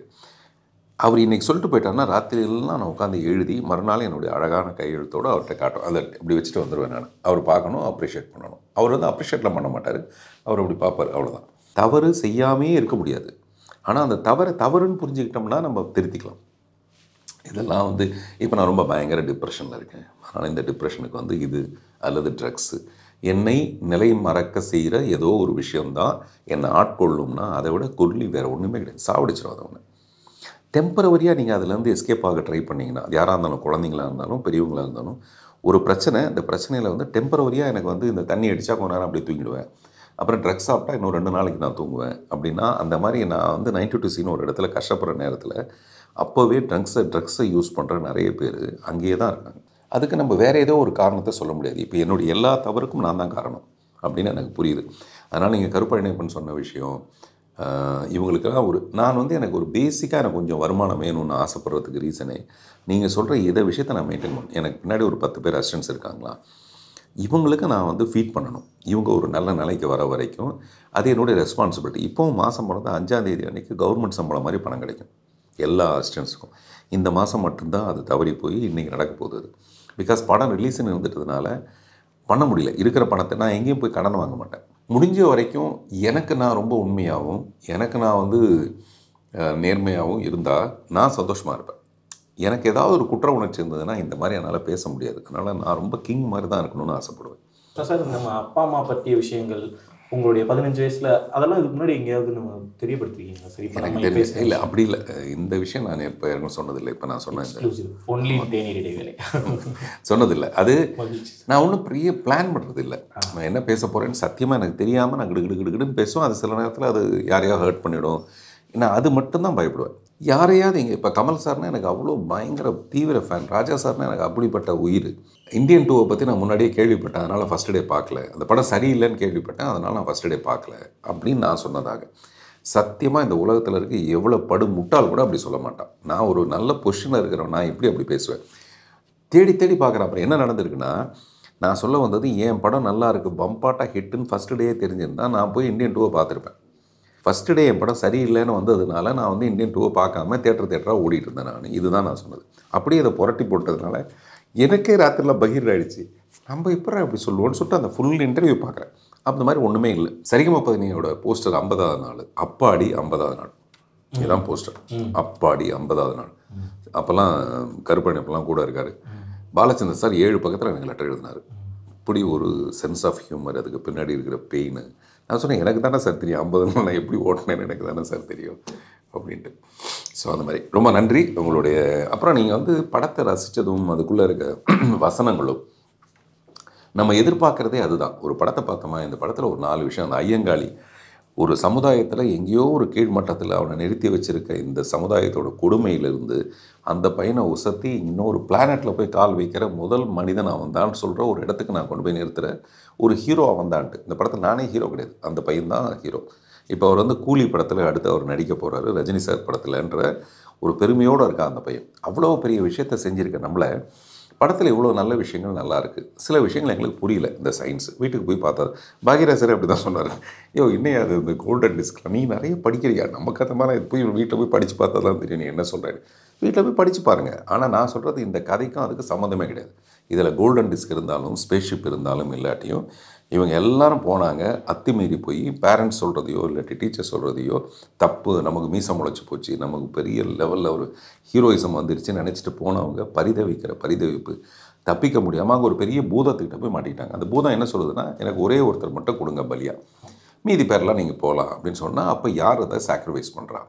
அவர் இன்றைக்கி சொல்லிட்டு போயிட்டாருன்னா ராத்திரியெல்லாம் நான் உட்காந்து எழுதி மறுநாள் என்னுடைய அழகான கையெழுத்தோடு அவர்கிட்ட காட்டும். அதை இப்படி வச்சுட்டு வந்துடுவேன் நான். அவர் பார்க்கணும், அப்ரிஷியேட் பண்ணணும். அவர் வந்து அப்ரிஷியேட்லாம் பண்ண மாட்டார், அவர் அப்படி பார்ப்பார், அவ்வளோதான். தவறு செய்யாமே இருக்க முடியாது. ஆனால் அந்த தவறுன்னு புரிஞ்சுக்கிட்டோம்னா நம்ம திருத்திக்கலாம். இதெல்லாம் வந்து இப்போ நான் ரொம்ப பயங்கர டிப்ரெஷனில் இருக்கேன். ஆனால் இந்த டிப்ரெஷனுக்கு வந்து இது அல்லது ட்ரக்ஸு என்னை நிலை மறக்க செய்கிற ஏதோ ஒரு விஷயந்தான் என்னை ஆட்கொள்ளும்னா அதை விட கொல்லி வேறு ஒன்றுமே கிடையாது. சாவடிச்சிடும் அதை ஒன்று. டெம்பரவரியாக நீங்கள் அதுலேருந்து எஸ்கேப் ஆக ட்ரை பண்ணிங்கன்னா, அது யாராக இருந்தாலும், குழந்தைங்களாக இருந்தாலும் பெரியவங்களாக இருந்தாலும், ஒரு பிரச்சனை, இந்த பிரச்சனையில் வந்து டெம்பரவரியாக எனக்கு வந்து இந்த தண்ணி அடித்தா கொஞ்ச நேரம் அப்படியே தூங்கிடுவேன், அப்புறம் ட்ரக்ஸ் சாப்பிட்டா இன்னும் 2 நாளைக்கு நான் தூங்குவேன் அப்படின்னா, அந்த மாதிரி நான் வந்து 92C ஒரு இடத்துல கஷ்டப்படுற நேரத்தில் அப்போவே ட்ரக்ஸை யூஸ் பண்ணுற நிறைய பேர் அங்கேயே தான் இருக்காங்க. அதுக்கு நம்ம வேறு ஏதோ ஒரு காரணத்தை சொல்ல முடியாது. இப்போ என்னுடைய எல்லா தவறுக்கும் நான் தான் காரணம் அப்படின்னு எனக்கு புரியுது. அதனால் நீங்கள் கருப்பழனியப்பன் சொன்ன விஷயம், இவங்களுக்கெல்லாம் நான் வந்து எனக்கு ஒரு பேசிக்காக எனக்கு கொஞ்சம் வருமானம் வேணும்னு ஆசைப்படுறதுக்கு ரீசனே நீங்கள் சொல்கிற இதை விஷயத்தை நான் மெயின்டைன் பண்ணணும். எனக்கு பின்னாடி ஒரு 10 பேர் அசிஸ்டன்ட்ஸ் இருக்காங்களா, இவங்களுக்கு நான் வந்து ஃபீட் பண்ணணும். இவங்க ஒரு நல்ல நிலைக்கு வர வரைக்கும் அது என்னுடைய ரெஸ்பான்சிபிலிட்டி. இப்போவும் மாதம் பிறந்த 5ஆம் தேதி அன்றைக்கி கவர்மெண்ட் சம்பளம் மாதிரி பணம் கிடைக்கும் எல்லா அசிஸ்டன்ஸுக்கும். இந்த மாதம் மட்டும்தான் அது தவறி போய் இன்றைக்கி நடக்க போகுது. அது பிகாஸ் படம் ரிலீஸ்ன்னு இருந்துட்டதுனால பண்ண முடியல. இருக்கிற பணத்தை நான் எங்கேயும் போய் கடன் வாங்க மாட்டேன். முடிஞ்ச வரைக்கும் எனக்கு நான் ரொம்ப உண்மையாகவும் எனக்கு நான் வந்து நேர்மையாகவும் இருந்தால் நான் சந்தோஷமாக இருப்பேன். எனக்கு ஏதாவது ஒரு குற்ற உணர்ச்சி இருந்ததுன்னா இந்த மாதிரி என்னால் பேச முடியாது. அதனால் நான் ரொம்ப கிங் மாதிரி தான் இருக்கணும்னு ஆசைப்படுவேன்.
சார், நம்ம அப்பா அம்மா பற்றிய விஷயங்கள் உங்களுடைய 15 வயசில் அதெல்லாம் இதுக்கு முன்னாடி எங்கேயாவது நம்ம தெரியப்படுத்திருக்கீங்க? சரி,
எனக்கு தெரியும். இல்லை, அப்படி இல்லை. இந்த விஷயம் நான் இப்போ யாருக்கும் சொன்னதில்லை. இப்போ நான் சொன்னேன் சொன்னதில்லை. அது நான் ஒன்றும் பெரிய பிளான் பண்ணுறது இல்லை. நான் என்ன பேச போகிறேன்னு சத்தியமாக எனக்கு தெரியாமல் நான் கிடுகிடுன்னு பேசுவேன். அது சில நேரத்தில் அது யாரையாவது ஹர்ட் பண்ணிவிடும். நான் அது மட்டும்தான் பயப்படுவேன். யாரையாவது இங்கே இப்போ கமல் சார்னா எனக்கு அவ்வளோ பயங்கர தீவிர ஃபேன். ராஜா சார்னா எனக்கு அப்படிப்பட்ட உயிர். இந்தியன் 2 பற்றி நான் முன்னாடியே கேள்விப்பட்டேன், அதனால் ஃபஸ்ட் டே பார்க்கல. அந்த படம் சரியில்லைன்னு கேள்விப்பட்டேன், அதனால் நான் ஃபஸ்ட் டே பார்க்கல அப்படின்னு நான் சொன்னதாக. சத்தியமாக இந்த உலகத்தில் இருக்க எவ்வளோ முட்டாள் கூட அப்படி சொல்ல மாட்டான். நான் ஒரு நல்ல பொசிஷனில் இருக்கிறவன், நான் எப்படி அப்படி பேசுவேன். தேடி பார்க்குறேன். அப்புறம் என்ன நடந்திருக்குன்னா, நான் சொல்ல வந்தது என் படம் நல்லா இருக்குது, பம்பாட்டா ஹிட்டுன்னு ஃபஸ்ட்டு டே தெரிஞ்சிருந்தால் நான் போய் இந்தியன் 2 பார்த்துருப்பேன். ஃபஸ்ட்டு டே என் படம் சரியில்லைன்னு வந்ததுனால நான் வந்து இந்தியன் 2 பார்க்காம தேட்டராக ஓடிட்டு இருந்தேன் நான். இதுதான் நான் சொன்னது. அப்படியே அதை புரட்டி போட்டதுனால எனக்கே ராத்திரிலாம் பகீர் ஆகிடுச்சு. நம்ம இப்போ அப்படி சொல்லுவோன்னு சொல்லிட்டு அந்த ஃபுல் இன்டர்வியூ பார்க்குறேன். அந்த மாதிரி ஒன்றுமே இல்லை. சரிகமபதினியோட போஸ்டர் 50வது நாள், அப்பாடி 50வது நாள், இதுதான் போஸ்டர். அப்பாடி 50வது நாள். அப்போல்லாம் கருப்பழனியப்பெல்லாம் கூட இருக்கார். பாலச்சந்தர் சார் 7 பக்கத்தில் எனக்கு லெட்டர் எழுதினார். இப்படி ஒரு சென்ஸ் ஆஃப் ஹியூமர், அதுக்கு பின்னாடி இருக்கிற பெயின். நான் சொன்னேன், எனக்கு தானே சார் தெரியும், 50 நாள் நான் எப்படி ஓட்டினேன்னு எனக்கு தானே சார் தெரியும் அப்படின்ட்டு. ஸோ அந்த மாதிரி ரொம்ப நன்றி உங்களுடைய. அப்புறம் நீங்கள் வந்து படத்தை ரசித்ததும் அதுக்குள்ளே இருக்க வசனங்களும் நம்ம எதிர்பார்க்குறதே அதுதான். ஒரு படத்தை பார்த்தோமா, இந்த படத்தில் ஒரு 4 விஷயம், அந்த ஐயங்காளி ஒரு சமுதாயத்தில் எங்கேயோ ஒரு கீழ்மட்டத்தில் அவனை நிறுத்தி வச்சிருக்க இந்த சமுதாயத்தோட கொடுமையிலிருந்து அந்த பையனை உசத்தி இன்னொரு பிளானெட்டில் போய் கால் வைக்கிற முதல் மனிதன் அவன் தான் சொல்கிற ஒரு இடத்துக்கு நான் கொண்டு போய் நிறுத்துகிற ஒரு ஹீரோ அவன் தான்ட்டு. இந்த படத்தில் நானே ஹீரோ கிடையாது, அந்த பையன் தான் ஹீரோ. இப்போ அவர் வந்து கூலி படத்தில் அடுத்து அவர் நடிக்க போகிறாரு, ரஜினி சார் படத்தில்ன்ற ஒரு பெருமையோடு இருக்கா அந்த பையன். அவ்வளோ பெரிய விஷயத்தை செஞ்சுருக்க நம்மளை படத்தில் இவ்வளோ நல்ல விஷயங்கள் நல்லா இருக்குது. சில விஷயங்கள் எங்களுக்கு புரியல. இந்த சயின்ஸ் வீட்டுக்கு போய் பார்த்தா பாக்யராஜ் அப்படி தான் சொன்னார், இன்னும் அது இந்த கோல்டன் டிஸ்க் நீ நிறைய படிக்கிறியா, நமக்கு அந்த மாதிரி போய் வீட்டில் போய் படித்து பார்த்தா தான் தெரியும் நீ என்ன சொல்கிறேன். வீட்டில் போய் படித்து பாருங்கள். ஆனால் நான் சொல்கிறது இந்த கதைக்கும் அதுக்கு சம்மந்தமே கிடையாது. இதில் கோல்டன் டிஸ்க் இருந்தாலும் ஸ்பேஸ்ஷிப் இருந்தாலும் இல்லாட்டியும் இவங்க எல்லாரும் போனாங்க, அத்துமீறி போய் பேரண்ட்ஸ் சொல்கிறதையோ இல்லாட்டி டீச்சர் சொல்கிறதையோ தப்பு, நமக்கு மீசம் முளைச்சி போச்சு, நமக்கு பெரிய லெவலில் ஒரு ஹீரோயிசம் வந்துருச்சுன்னு நினச்சிட்டு போனவங்க பரிதவிக்கிற பரிதவிப்பு தப்பிக்க முடியாமல் அங்கே ஒரு பெரிய பூதத்துக்கிட்ட போய் மாட்டிக்கிட்டாங்க. அந்த பூதம் என்ன சொல்லுதுன்னா, எனக்கு ஒரே ஒருத்தர் மட்டும் கொடுங்க பலியா, மீதி பேரெலாம் நீங்கள் போகலாம் அப்படின்னு சொன்னால், அப்போ யார் அதை சாக்ரிஃபைஸ் பண்ணுறா?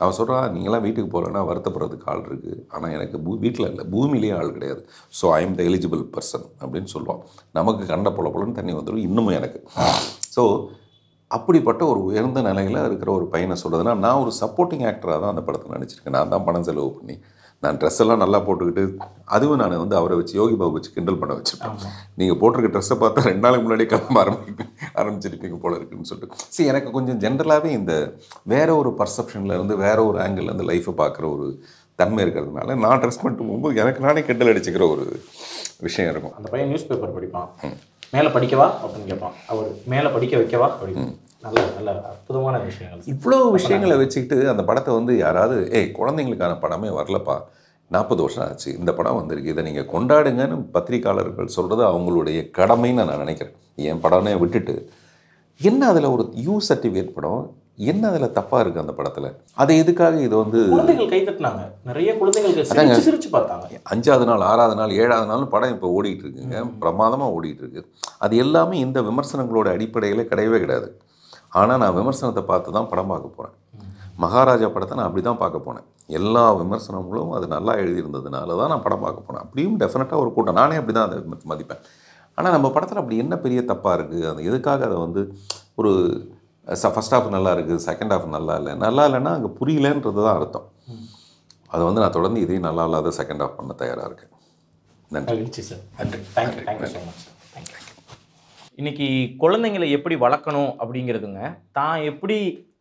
அவன் சொல்கிறான், நீங்களாம் வீட்டுக்கு போகலன்னா வருத்தப்படுறதுக்கு ஆள் இருக்குது, ஆனால் எனக்கு வீட்டில் இல்லை, பூமியிலேயே ஆள் கிடையாது. So I am the eligible person அப்படின்னு சொல்லுவான். நமக்கு கண்ட பொலன்னு தண்ணி வந்துடும் இன்னமும் எனக்கு. ஸோ அப்படிப்பட்ட ஒரு உயர்ந்த நிலையில் இருக்கிற ஒரு பையனை சொல்கிறதுனா, நான் ஒரு சப்போர்ட்டிங் ஆக்டராக தான் அந்த படத்தை நினச்சிருக்கேன். நான் தான் பணம் செலவு பண்ணி, நான் ட்ரெஸ் எல்லாம் நல்லா போட்டுக்கிட்டு, அதுவும் நான் வந்து அவரை வச்சு யோகி பாபு வச்சு கிண்டல் பண்ண வச்சுருப்பேன். நீங்கள் போட்டிருக்க ட்ரெஸ்ஸை பார்த்தா 2 நாளைக்கு முன்னாடி கிளம்ப ஆரம்பிச்சிருப்பீங்க போல இருக்குன்னு சொல்லிட்டு. சரி, எனக்கு கொஞ்சம் ஜென்ரலாகவே இந்த வேற ஒரு பர்செப்ஷனில் இருந்து வேற ஒரு ஆங்கிள்லேருந்து லைஃப்பை பார்க்குற ஒரு தன்மை இருக்கிறதுனால நான் ட்ரெஸ் பண்ணிட்டு போகும்போது எனக்கு நானே கிண்டல் அடிச்சுக்கிற ஒரு விஷயம் இருக்கும்.
அந்த பையன் நியூஸ் பேப்பர் படிப்பான், மேலே படிக்கவா அப்படின்னு கேட்பான், அவர் மேலே படிக்க வைக்கவா அப்படின்னு. நல்ல நல்ல அற்புதமான விஷயங்கள்.
இவ்வளோ விஷயங்களை வச்சுக்கிட்டு அந்த படத்தை வந்து யாராவது குழந்தைங்களுக்கான படமே வரலப்பா, 40 வருஷம் ஆச்சு இந்த படம் வந்திருக்கு, இதை நீங்கள் கொண்டாடுங்கன்னு பத்திரிக்கையாளர்கள் சொல்கிறது அவங்களுடைய கடமைன்னு நான் நினைக்கிறேன். என் படம்னே விட்டுட்டு என்ன அதில் ஒரு யூ சர்டிஃபிகேட் படம், என்ன அதில் தப்பாக இருக்குது அந்த படத்தில்? அதை எதுக்காக இது வந்து
குழந்தைகள் கை தட்டினாங்க, நிறைய குழந்தைகள் சிரிச்சு பார்த்தாங்க.
5வது நாள் 6வது நாள் 7வது நாள் படம் இப்போ ஓடிட்டு இருக்குங்க, பிரமாதமாக ஓடிட்டு இருக்கு. அது எல்லாமே இந்த விமர்சனங்களோட அடிப்படையில் கிடையவே கிடையாது. ஆனால் நான் விமர்சனத்தை பார்த்து தான் படம் பார்க்க போகிறேன். மகாராஜா படத்தை நான் அப்படி தான் பார்க்க போனேன். எல்லா விமர்சனங்களும் அது நல்லா எழுதியிருந்ததுனால தான் நான் படம் பார்க்க போனேன். அப்படியும் டெஃபினட்டாக ஒரு கூட்டம், நானே அப்படி தான் அதை மதிப்பேன். ஆனால் நம்ம படத்தில் அப்படி என்ன பெரிய தப்பாக இருக்குது, அது எதுக்காக அதை வந்து ஒரு ஃபஸ்ட் ஹாஃப் நல்லா இருக்குது, செகண்ட் ஹாஃப் நல்லா இல்லை, நல்லா இல்லைன்னா அங்கே புரியலன்றது தான் அர்த்தம். அதை வந்து நான் தொடர்ந்து இதையும் நல்லா இல்லாத செகண்ட் ஹாஃப் பண்ண தயாராக இருக்கேன்.
நன்றி சார். நன்றி. Thank you so much. தேங்க்யூ. இன்னைக்கு குழந்தைங்களை எப்படி வளர்க்கணும் அப்படிங்கிறதுங்க,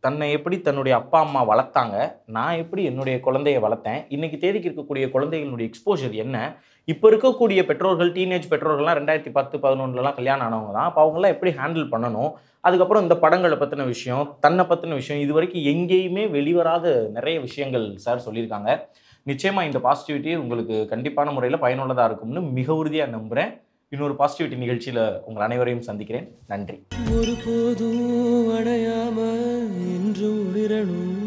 தன்னை எப்படி தன்னுடைய அப்பா அம்மா வளர்த்தாங்க, நான் எப்படி என்னுடைய குழந்தைய வளர்த்தேன், இன்னைக்கு தேதிக்கு இருக்கக்கூடிய குழந்தைகளுடைய எக்ஸ்போஷர் என்ன, இப்போ இருக்கக்கூடிய பெற்றோர்கள், டீனேஜ் பெற்றோர்கள்லாம் 2010-11 கல்யாணம் ஆனவங்க தான். அப்போ அவங்களாம் எப்படி ஹேண்டில் பண்ணணும், அதுக்கப்புறம் இந்த படங்களை பற்றின விஷயம், தன்னை பற்றின விஷயம், இது வரைக்கும் எங்கேயுமே வெளிவராத நிறைய விஷயங்கள் சார் சொல்லியிருக்காங்க. நிச்சயமாக இந்த பாசிட்டிவிட்டி உங்களுக்கு கண்டிப்பான முறையில் பயனுள்ளதாக இருக்கும்னு மிக உறுதியாக நம்புகிறேன். இன்னொரு பாசிட்டிவிட்டி நிகழ்ச்சியில் உங்கள் அனைவரையும் சந்திக்கிறேன். நன்றி.
ஒருபோதும் அடையாமல் என்று உளிரணும்